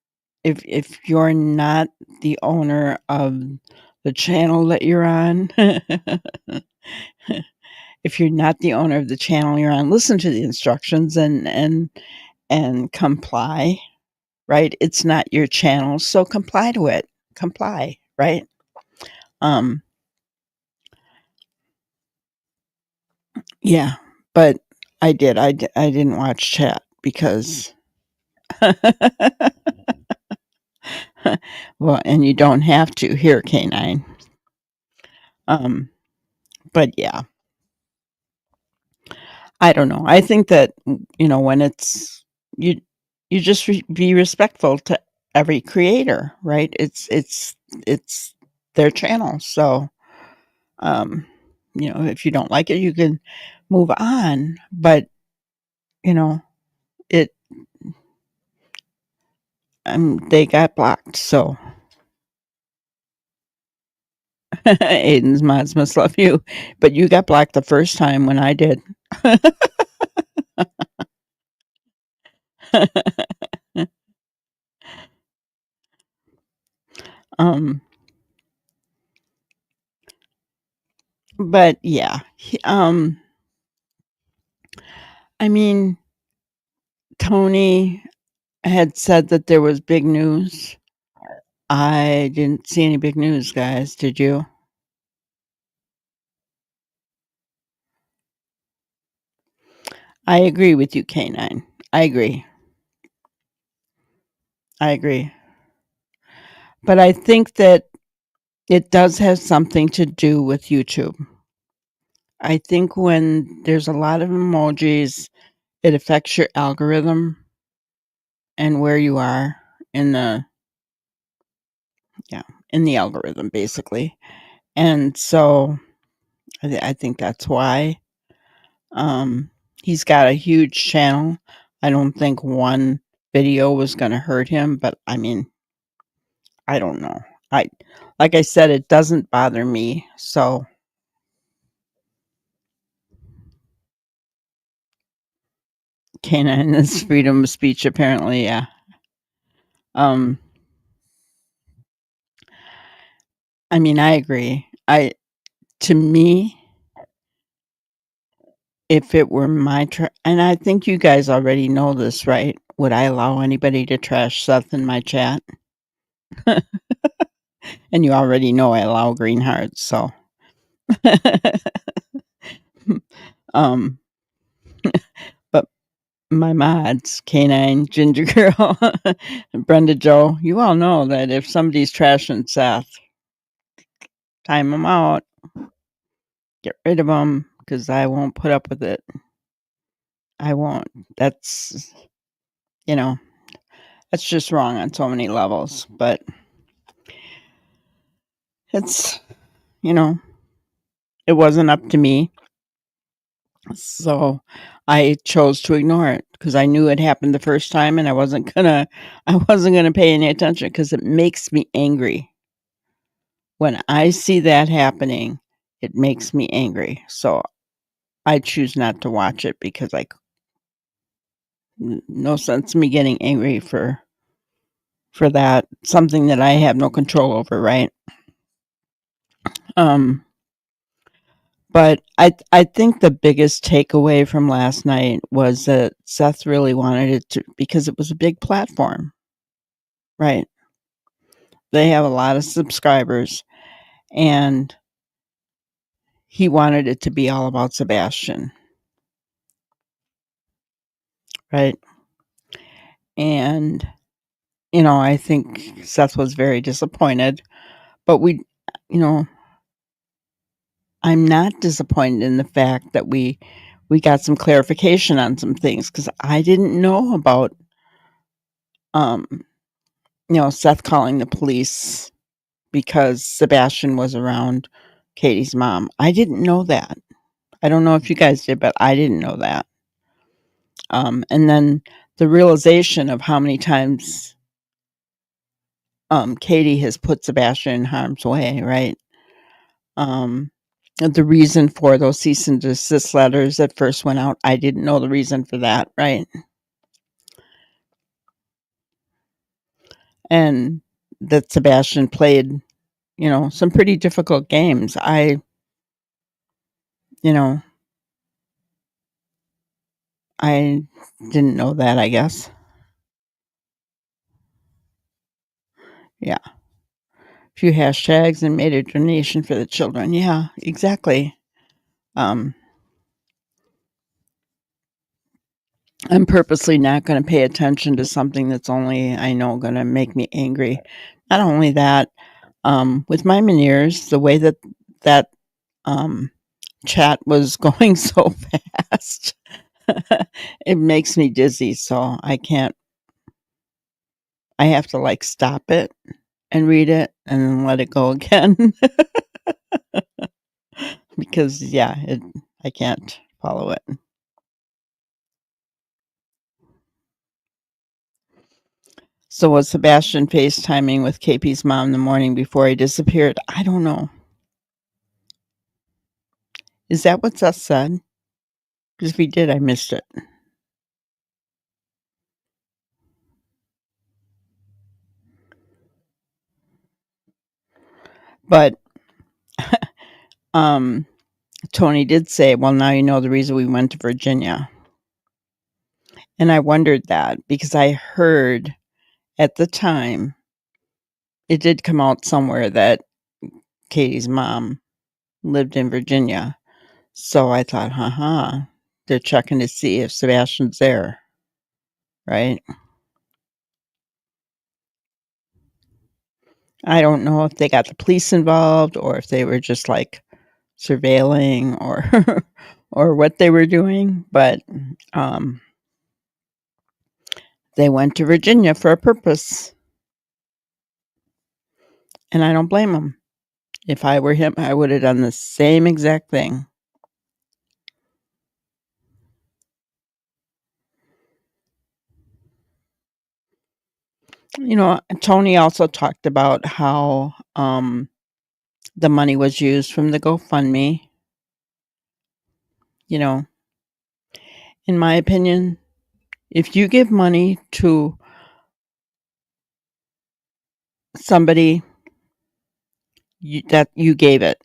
If you're not the owner of the channel that you're on, if you're not the owner of the channel you're on, listen to the instructions and comply, right? It's not your channel, so comply to it. Comply, right? Yeah, but I did. I didn't watch chat because well, and you don't have to here, K9. But yeah, I don't know. I think that when it's you just be respectful to every creator, right? It's their channel, so if you don't like it, you can move on. But it they got blocked, so Aiden's mods must love you, but you got blocked the first time when I did. But yeah, I mean, Tony had said that there was big news. I didn't see any big news, guys. Did you? I agree with you, K9. I agree. But I think that it does have something to do with YouTube. I think when there's a lot of emojis, it affects your algorithm and where you are in the algorithm, basically. And so I think that's why. He's got a huge channel. I don't think one video was going to hurt him, but I mean, I don't know. Like I said, it doesn't bother me. So Canaan is freedom of speech, apparently. Yeah. I mean, I agree. To me, if it were my and I think you guys already know this, right? would I allow anybody to trash Seth in my chat? And you already know I allow green hearts, so. um, but my mods, Canine, Ginger Girl, Brenda Joe, you all know that if somebody's trashing Seth, time them out. Get rid of them because I won't put up with it. I won't. That's, that's just wrong on so many levels. But it's, it wasn't up to me. So I chose to ignore it because I knew it happened the first time and I wasn't gonna pay any attention because it makes me angry. When I see that happening, it makes me angry. So I choose not to watch it because no sense me getting angry for that, something that I have no control over, right? But I think the biggest takeaway from last night was that Seth really wanted it to, because it was a big platform, right? They have a lot of subscribers, and he wanted it to be all about Sebastian, right? And, I think Seth was very disappointed, but I'm not disappointed in the fact that we got some clarification on some things because I didn't know about, Seth calling the police because Sebastian was around Katie's mom. I didn't know that. I don't know if you guys did, but I didn't know that. And then the realization of how many times Katie has put Sebastian in harm's way, right? The reason for those cease and desist letters that first went out, I didn't know the reason for that, right? And that Sebastian played, some pretty difficult games. I didn't know that, I guess. Yeah. A few hashtags and made a donation for the children. Yeah, exactly. I'm purposely not going to pay attention to something that's only, I know, going to make me angry. Not only that, with my Meniere's, the way that chat was going so fast, it makes me dizzy. So I have to stop it and read it and then let it go again. Because I can't follow it. So was Sebastian FaceTiming with KP's mom the morning before he disappeared? I don't know. Is that what Seth said? Because if he did, I missed it. But Tony did say, well, now you know the reason we went to Virginia. And I wondered that because I heard at the time, it did come out somewhere that Katie's mom lived in Virginia. So I thought, they're checking to see if Sebastian's there, right? I don't know if they got the police involved or if they were just surveilling or or what they were doing, but they went to Virginia for a purpose. And I don't blame them. If I were him, I would have done the same exact thing. Tony also talked about how the money was used from the GoFundMe. In my opinion, if you give money to somebody that you gave it,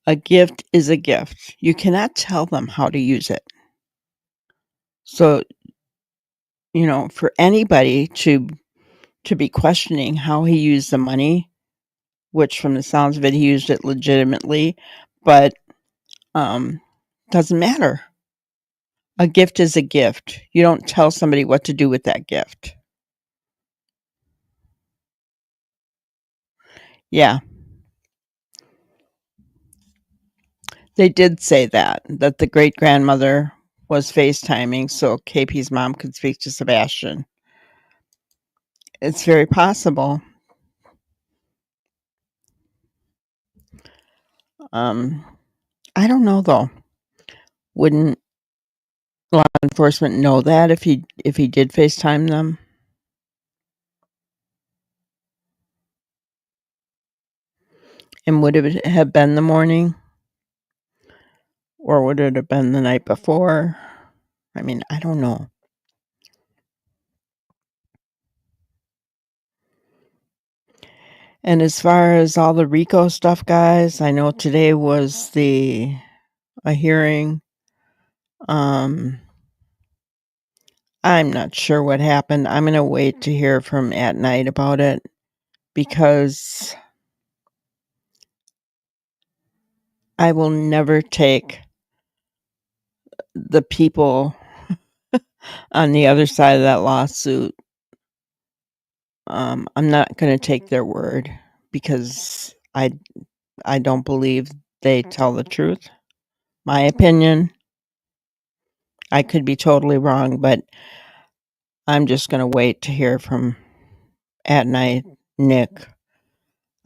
a gift is a gift. You cannot tell them how to use it. So for anybody to be questioning how he used the money, which from the sounds of it, he used it legitimately, but doesn't matter. A gift is a gift. You don't tell somebody what to do with that gift. Yeah. They did say that the great-grandmother was FaceTiming so KP's mom could speak to Sebastian. It's very possible. I don't know, though. Wouldn't law enforcement know that if he did FaceTime them? And would it have been the morning? Or would it have been the night before? I mean, I don't know. And as far as all the RICO stuff, guys, I know today was a hearing. I'm not sure what happened. I'm going to wait to hear from at night about it because I will never take the people on the other side of that lawsuit. I'm not going to take their word because I don't believe they tell the truth. My opinion. I could be totally wrong, but I'm just going to wait to hear from at night Nick.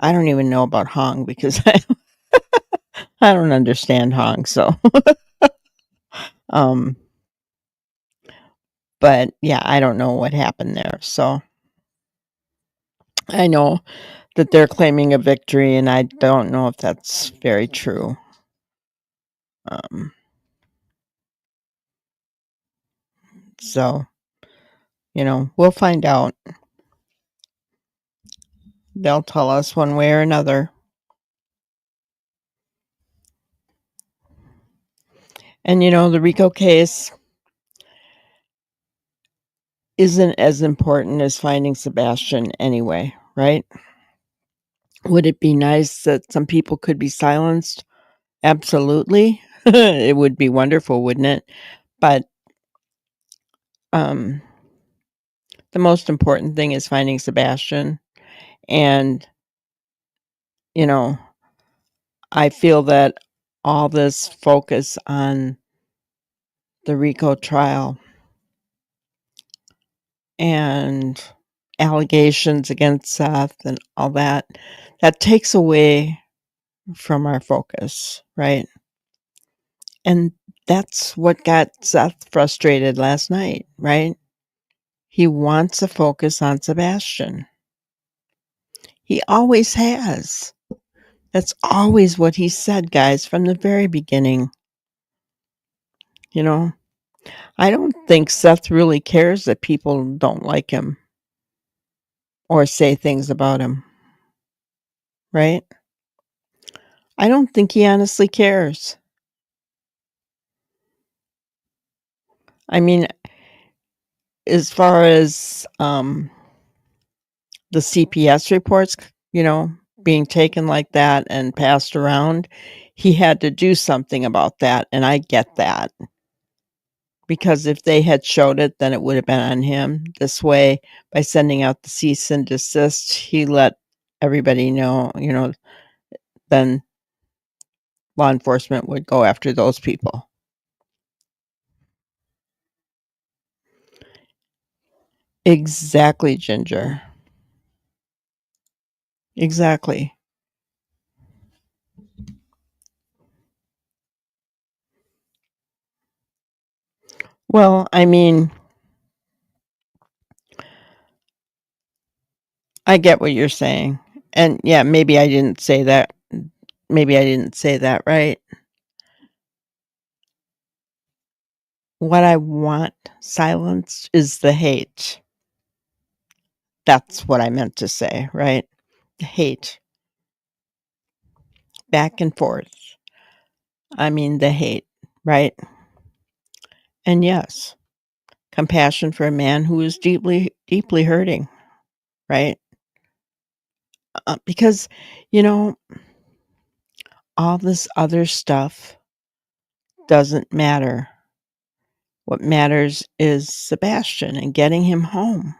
I don't even know about Hong because I don't understand Hong, so but yeah, I don't know what happened there. So I know that they're claiming a victory, and I don't know if that's very true. So, we'll find out. They'll tell us one way or another. And the RICO case isn't as important as finding Sebastian anyway, right? Would it be nice that some people could be silenced? Absolutely. It would be wonderful, wouldn't it? But the most important thing is finding Sebastian. And, I feel that all this focus on the RICO trial and allegations against Seth and all that takes away from our focus, right? And that's what got Seth frustrated last night, right? He wants to focus on Sebastian. He always has. That's always what he said, guys, from the very beginning. I don't think Seth really cares that people don't like him or say things about him, right? I don't think he honestly cares. I mean, as far as the CPS reports, being taken like that and passed around, he had to do something about that, and I get that. Because if they had showed it, then it would have been on him. This way, by sending out the cease and desist, he let everybody know, then law enforcement would go after those people. Exactly, Ginger. Exactly. Well, I mean, I get what you're saying. And yeah, maybe I didn't say that. Maybe I didn't say that right. What I want silenced is the hate. That's what I meant to say, right? The hate. Back and forth. I mean, the hate, right? And yes, compassion for a man who is deeply, deeply hurting, right? Because, you know, all this other stuff doesn't matter. What matters is Sebastian and getting him home.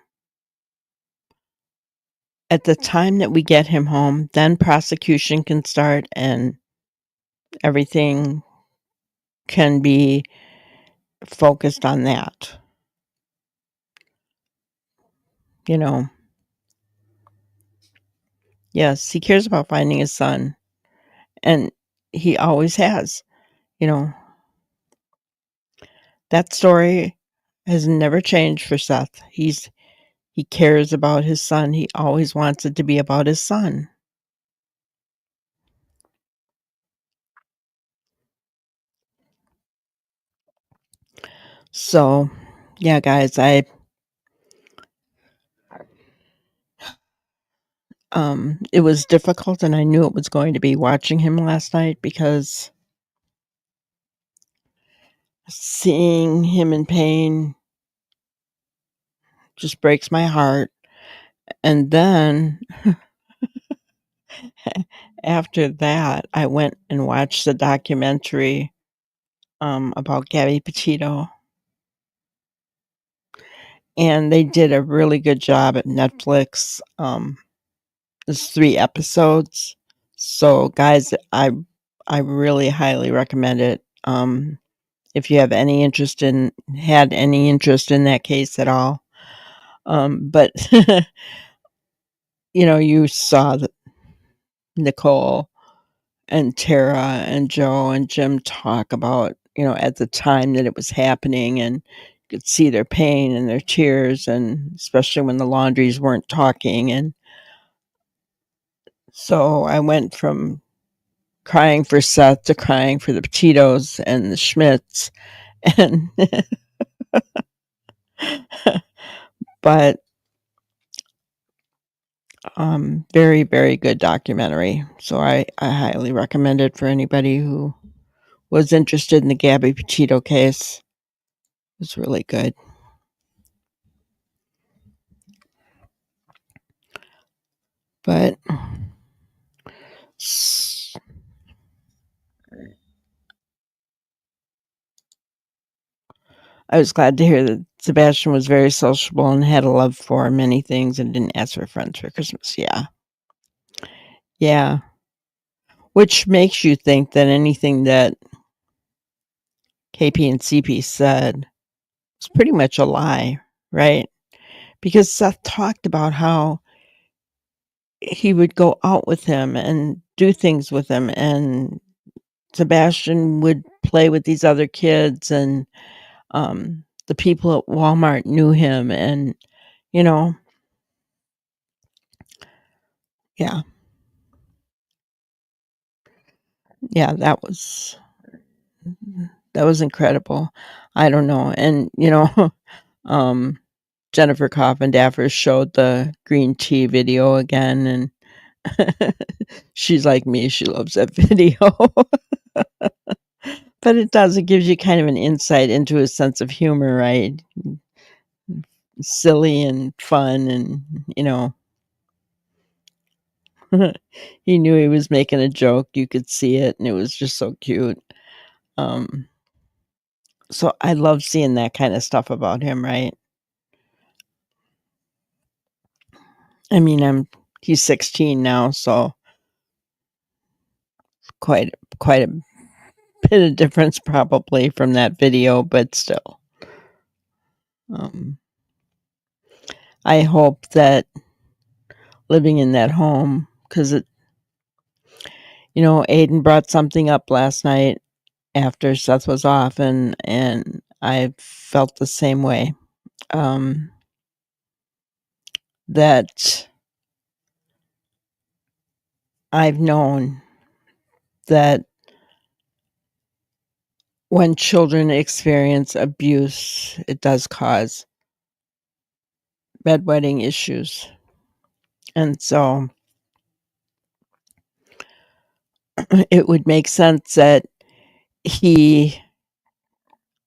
At the time that we get him home, then prosecution can start and everything can be focused on that. You know, yes, he cares about finding his son, and he always has. You know, that story has never changed for Seth. He cares about his son. He always wants it to be about his son. So, yeah, guys, it was difficult, and I knew it was going to be watching him last night because seeing him in pain just breaks my heart. And then after that, I went and watched the documentary about Gabby Petito. And they did a really good job at Netflix. There's 3 episodes. So, guys, I really highly recommend it. If you have any interest in that case at all. But you know, you saw Nicole and Tara and Joe and Jim talk about, you know, at the time that it was happening, and you could see their pain and their tears, and especially when the Laundries weren't talking. And so I went from crying for Seth to crying for the Petitos and the Schmidts. And but very, very good documentary. So I highly recommend it for anybody who was interested in the Gabby Petito case. It was really good. But I was glad to hear that Sebastian was very sociable and had a love for many things and didn't ask for friends for Christmas. Yeah. Yeah. Which makes you think that anything that KP and CP said was pretty much a lie, right? Because Seth talked about how he would go out with him and do things with him, and Sebastian would play with these other kids, and the people at Walmart knew him, and, you know, yeah. Yeah, that was incredible. I don't know. And, you know, um, Jennifer Coffindaffer showed the green tea video again, and she's like me, she loves that video. But it does, it gives you kind of an insight into his sense of humor, right? Silly and fun, and, you know, he knew he was making a joke. You could see it, and it was just so cute. So I love seeing that kind of stuff about him, right? I mean, he's 16 now, so quite a bit of difference probably from that video, but still. I hope that living in that home, because you know, Aiden brought something up last night after Seth was off, and I felt the same way. That I've known that when children experience abuse, it does cause bedwetting issues. And so it would make sense that he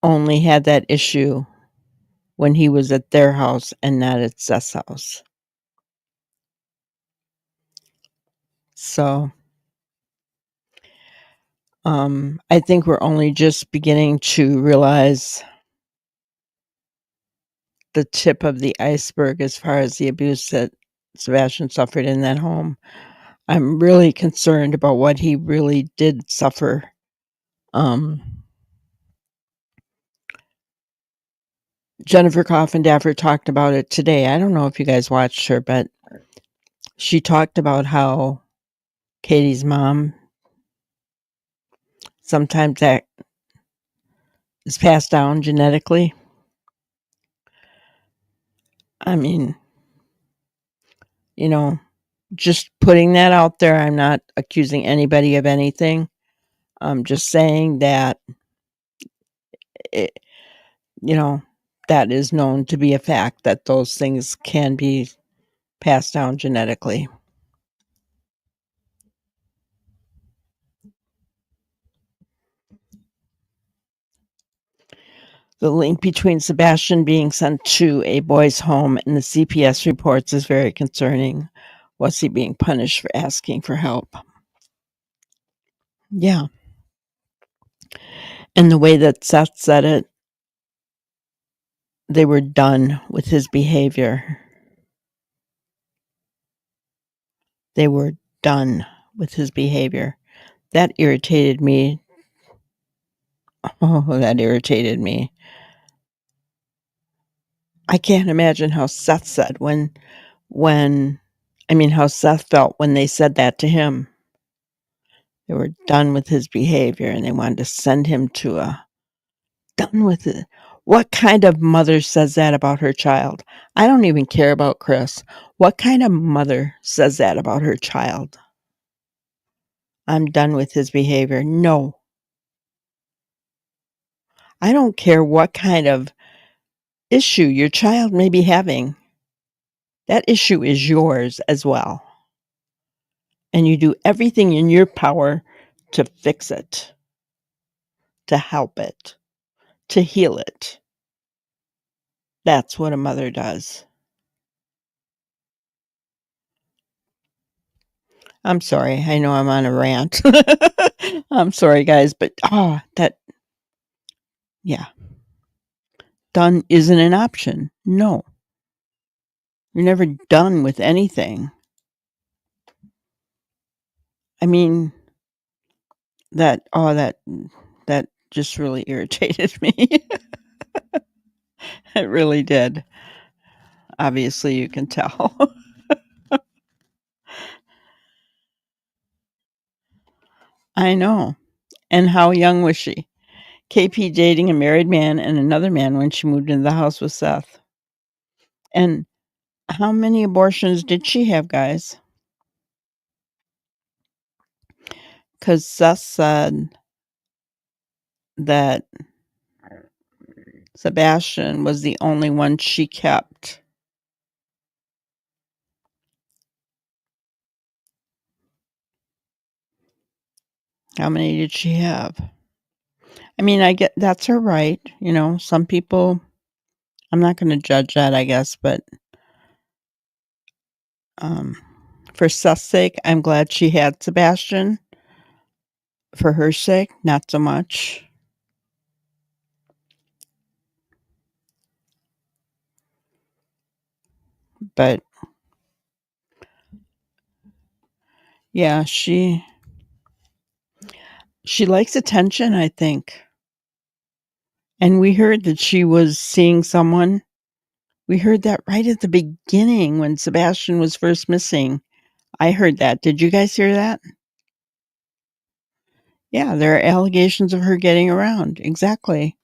only had that issue when he was at their house and not at Seth's house. So I think we're only just beginning to realize the tip of the iceberg as far as the abuse that Sebastian suffered in that home. I'm really concerned about what he really did suffer. Jennifer Coffindaffer talked about it today. I don't know if you guys watched her, but she talked about how Katie's mom, sometimes that is passed down genetically. I mean, just putting that out there. I'm not accusing anybody of anything. I'm just saying that, it, that is known to be a fact that those things can be passed down genetically. The link between Sebastian being sent to a boys' home and the CPS reports is very concerning. Was he being punished for asking for help? Yeah. And the way that Seth said it, they were done with his behavior. They were done with his behavior. That irritated me. Oh, that irritated me. I can't imagine how Seth said how Seth felt when they said that to him. They were done with his behavior and they wanted to send him to done with it. What kind of mother says that about her child? I don't even care about Chris. What kind of mother says that about her child? I'm done with his behavior. No. I don't care what kind of issue your child may be having. That issue is yours as well. And you do everything in your power to fix it, to help it, to heal it. That's what a mother does. I'm sorry. I know I'm on a rant. I'm sorry, guys, but yeah. Done isn't an option. No. You're never done with anything. I mean, that just really irritated me. It really did. Obviously, you can tell. I know. And how young was she? KP dating a married man and another man when she moved into the house with Seth. And how many abortions did she have, guys? Because Seth said that Sebastian was the only one she kept. How many did she have? I mean, I get that's her right. Some people, I'm not going to judge that, I guess, but for Seth's sake, I'm glad she had Sebastian. For her sake, not so much. But yeah, she likes attention, I think. And we heard that she was seeing someone. We heard that right at the beginning when Sebastian was first missing. I heard that. Did you guys hear that? Yeah, there are allegations of her getting around. Exactly.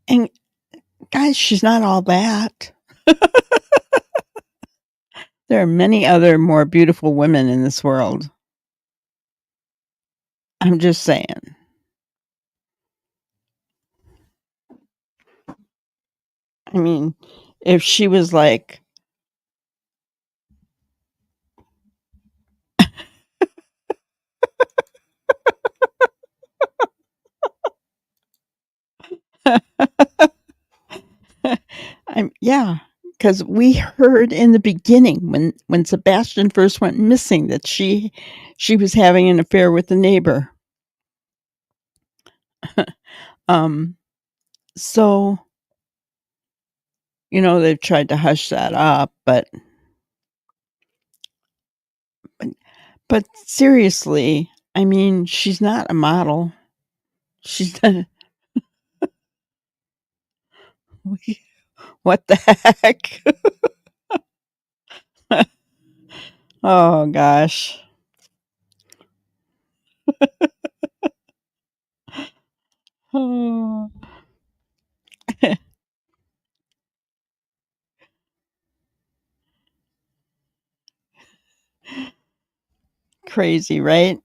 And guys, she's not all that. There are many other more beautiful women in this world. I'm just saying. I mean, if she was like, Yeah, because we heard in the beginning when Sebastian first went missing that she was having an affair with the neighbor. Um, so, they've tried to hush that up, but seriously, I mean, she's not a model. She's not. What the heck? Oh gosh. Oh. Crazy, right?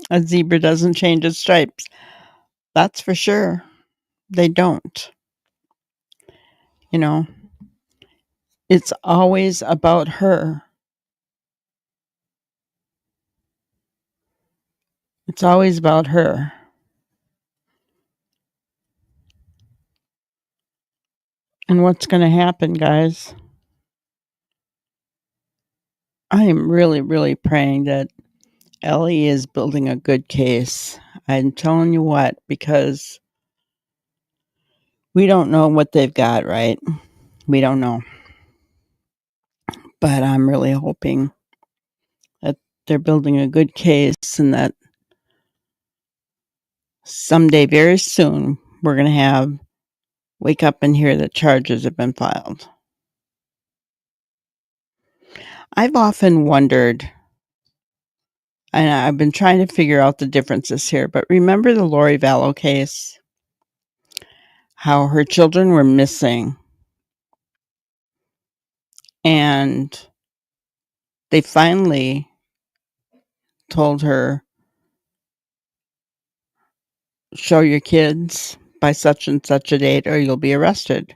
A zebra doesn't change its stripes. That's for sure. They don't. You know, it's always about her. It's always about her. And what's going to happen, guys? I am really, really praying that Ellie is building a good case. I'm telling you what, because we don't know what they've got, right? We don't know. But I'm really hoping that they're building a good case and that someday, very soon, we're going to wake up and hear that charges have been filed. I've often wondered, and I've been trying to figure out the differences here, but remember the Lori Vallow case? How her children were missing and they finally told her, show your kids by such and such a date or you'll be arrested.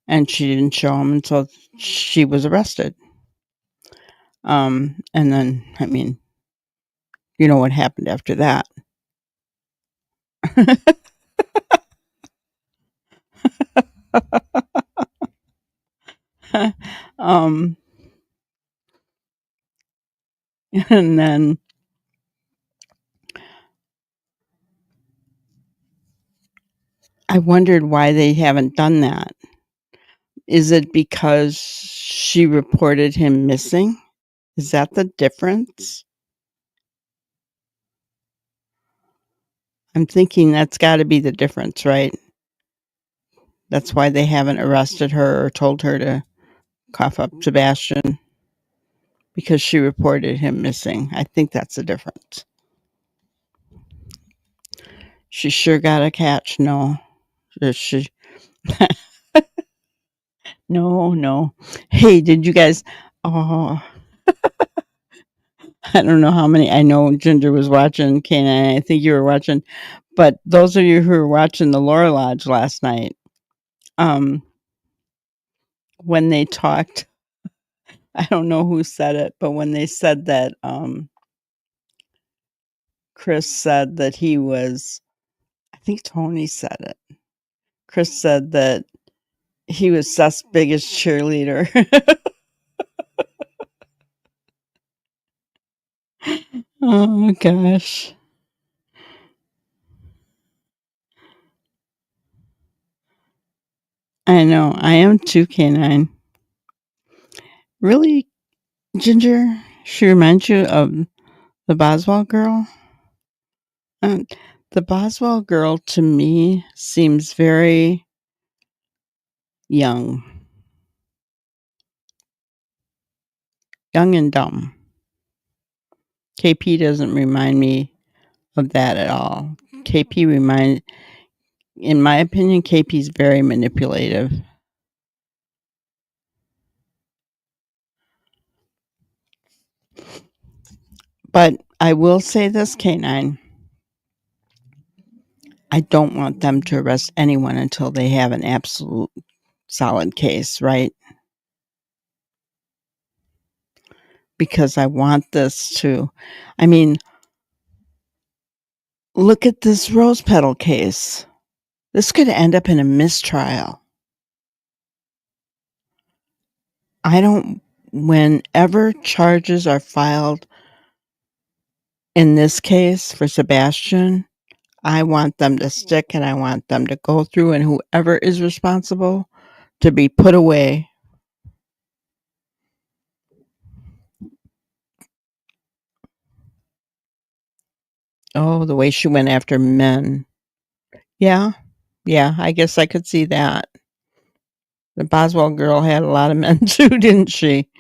And she didn't show them until she was arrested. And then, I mean, you know what happened after that. um, and then I wondered why they haven't done that. Is it because she reported him missing? Is that the difference? I'm thinking that's got to be the difference, right? That's why they haven't arrested her or told her to cough up Sebastian, because she reported him missing. I think that's the difference. She sure got a catch. No. She no. Hey, did you guys oh I don't know how many. I know Ginger was watching, Kane, I think you were watching, but those of you who were watching the Laura Lodge last night, when they talked, I don't know who said it, but when they said that Chris said that he was, I think Tony said it. Chris said that he was Seth's biggest cheerleader. Oh gosh. I know. I am too, Canine. Really, Ginger? She reminds you of the Boswell girl? Um, the Boswell girl to me seems very young. Young and dumb. KP doesn't remind me of that at all. In my opinion, KP's very manipulative. But I will say this, K9. I don't want them to arrest anyone until they have an absolute solid case, right? Because I want this to, I mean, Look at this rose petal case. This could end up in a mistrial. Whenever charges are filed in this case for Sebastian, I want them to stick and I want them to go through, and whoever is responsible to be put away. Oh, the way she went after men. Yeah, I guess I could see that. The Boswell girl had a lot of men too, didn't she?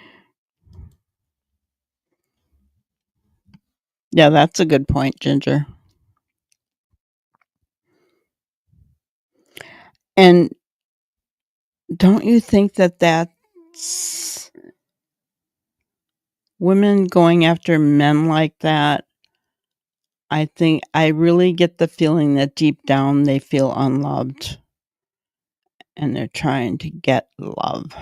Yeah, that's a good point, Ginger. And don't you think that that's women going after men like that? I really get the feeling that deep down they feel unloved and they're trying to get love.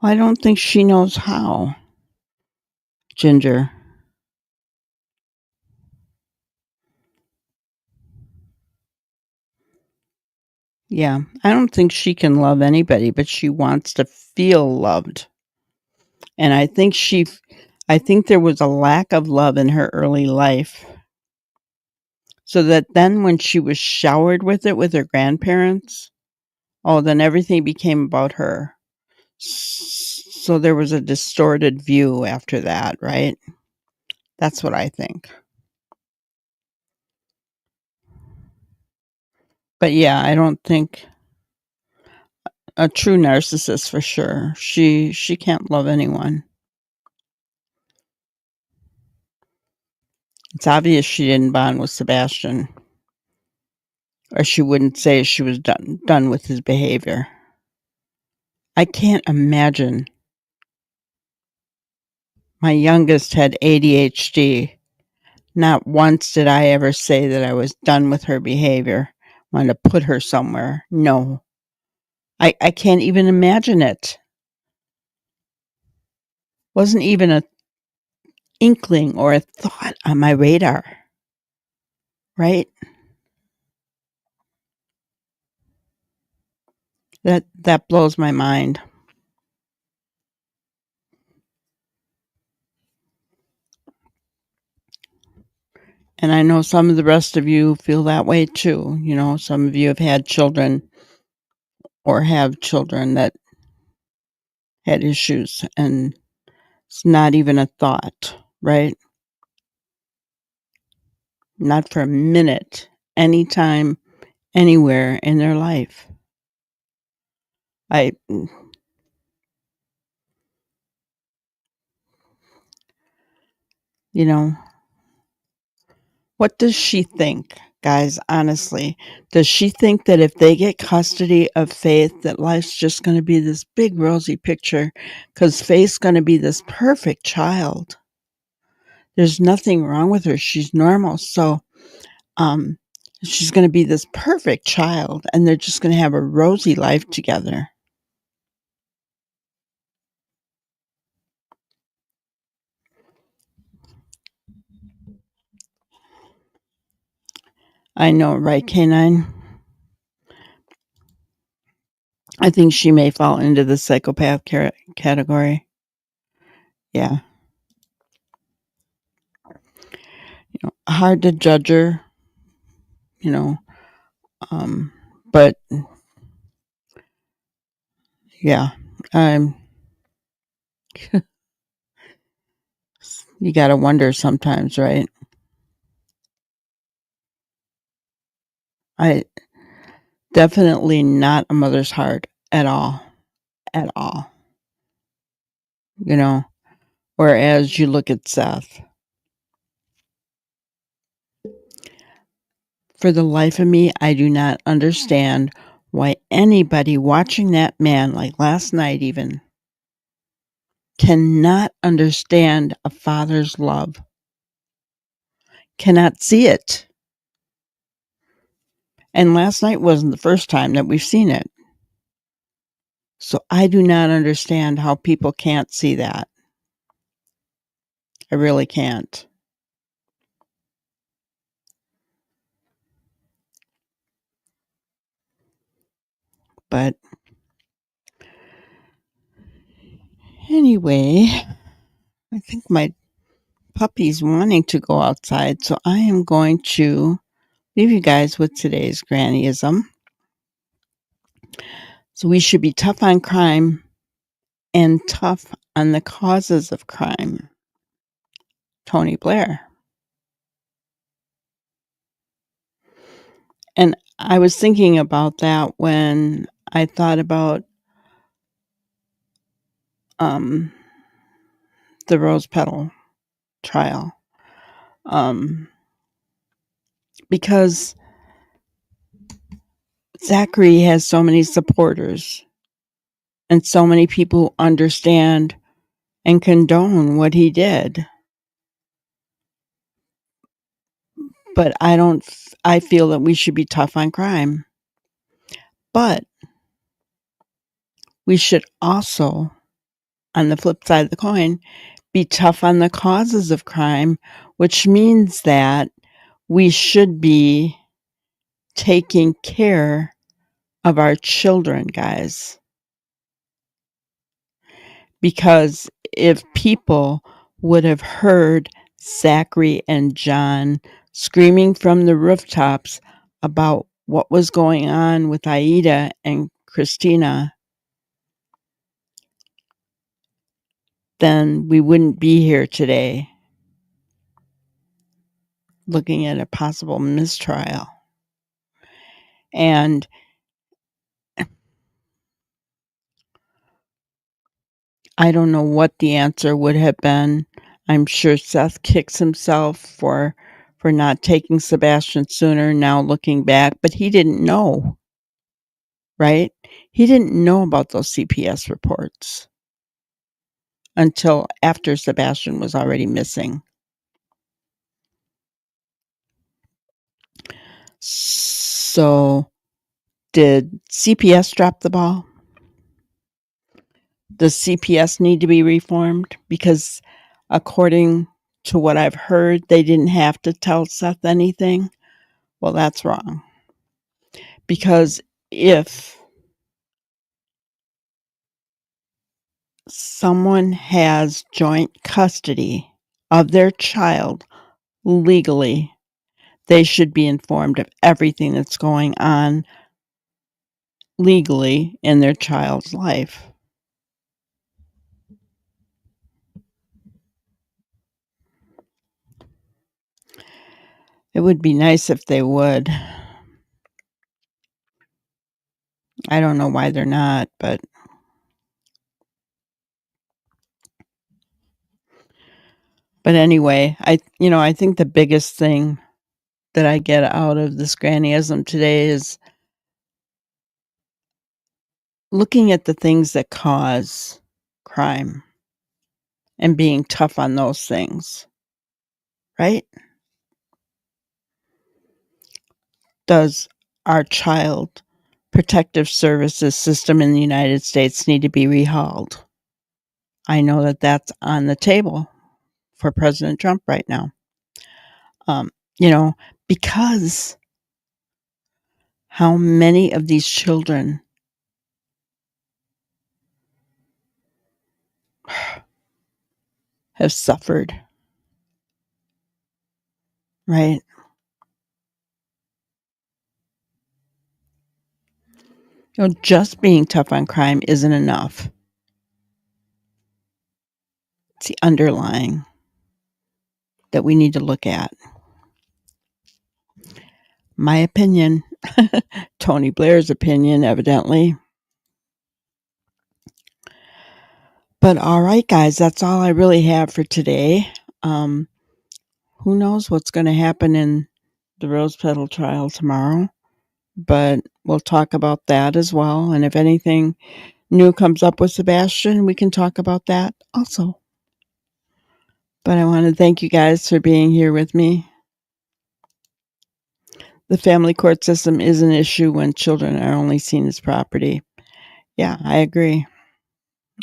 I don't think she knows how, Ginger. Yeah, I don't think she can love anybody, but she wants to feel loved. And I think there was a lack of love in her early life. So that then when she was showered with it with her grandparents, then everything became about her. So there was a distorted view after that, right? That's what I think. But yeah, I don't think a true narcissist for sure. She can't love anyone. It's obvious she didn't bond with Sebastian, or she wouldn't say she was done with his behavior. I can't imagine. My youngest had ADHD. Not once did I ever say that I was done with her behavior, wanted to put her somewhere. No. I can't even imagine it. Wasn't even an inkling or a thought on my radar. Right? That blows my mind. And I know some of the rest of you feel that way too. You know, some of you have had children or have children that had issues, and it's not even a thought, right? Not for a minute, anytime, anywhere in their life. You know, what does she think, guys? Honestly, does she think that if they get custody of Faith, that life's just going to be this big rosy picture? Because Faith's going to be this perfect child. There's nothing wrong with her. She's normal. So, she's going to be this perfect child, and they're just going to have a rosy life together. I know, right, Canine? I think she may fall into the psychopath category. Yeah. Hard to judge her, you know, but yeah, you gotta wonder sometimes, right? I definitely not a mother's heart at all, you know, whereas you look at Seth. For the life of me, I do not understand why anybody watching that man, like last night even, cannot understand a father's love. Cannot see it. And last night wasn't the first time that we've seen it. So I do not understand how people can't see that. I really can't. But anyway, I think my puppy's wanting to go outside, so I am going to leave you guys with today's grannyism. So we should be tough on crime and tough on the causes of crime. Tony Blair. And I was thinking about that when I thought about the Rose Petal trial. Because Zachary has so many supporters and so many people who understand and condone what he did. But I feel that we should be tough on crime. But we should also, on the flip side of the coin, be tough on the causes of crime, which means that we should be taking care of our children, guys. Because if people would have heard Zachary and John screaming from the rooftops about what was going on with Aida and Christina, then we wouldn't be here today looking at a possible mistrial. And I don't know what the answer would have been. I'm sure Seth kicks himself for not taking Sebastian sooner, now looking back, but he didn't know, right? He didn't know about those CPS reports until after Sebastian was already missing. So, did CPS drop the ball? Does CPS need to be reformed? Because according to what I've heard, they didn't have to tell Seth anything. Well, that's wrong. Because if someone has joint custody of their child legally, they should be informed of everything that's going on legally in their child's life. It would be nice if they would. I don't know why they're not, but anyway, I think the biggest thing that I get out of this grannyism today is looking at the things that cause crime and being tough on those things, right? Does our child protective services system in the United States need to be rehauled? I know that that's on the table for President Trump right now. Because how many of these children have suffered, right? Just being tough on crime isn't enough. It's the underlying that we need to look at. My opinion, Tony Blair's opinion, evidently. But all right, guys, that's all I really have for today. Who knows what's going to happen in the Rose Petal trial tomorrow, but we'll talk about that as well. And if anything new comes up with Sebastian, we can talk about that also. But I want to thank you guys for being here with me. The family court system is an issue when children are only seen as property. Yeah, I agree.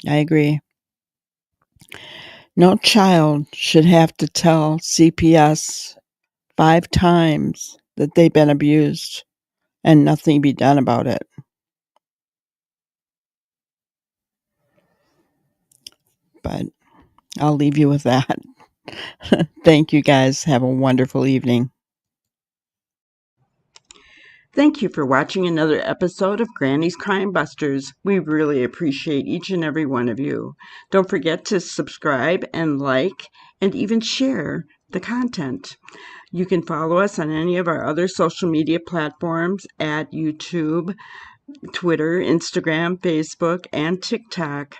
I agree. No child should have to tell CPS 5 times that they've been abused and nothing be done about it. But I'll leave you with that. Thank you guys. Have a wonderful evening. Thank you for watching another episode of Granny's Crime Busters. We really appreciate each and every one of you. Don't forget to subscribe and like and even share the content. You can follow us on any of our other social media platforms at YouTube, Twitter, Instagram, Facebook, and TikTok.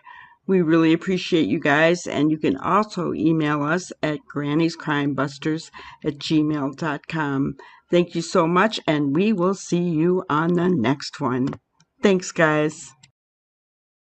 We really appreciate you guys, and you can also email us at granniescrimebusters@gmail.com. Thank you so much, and we will see you on the next one. Thanks, guys.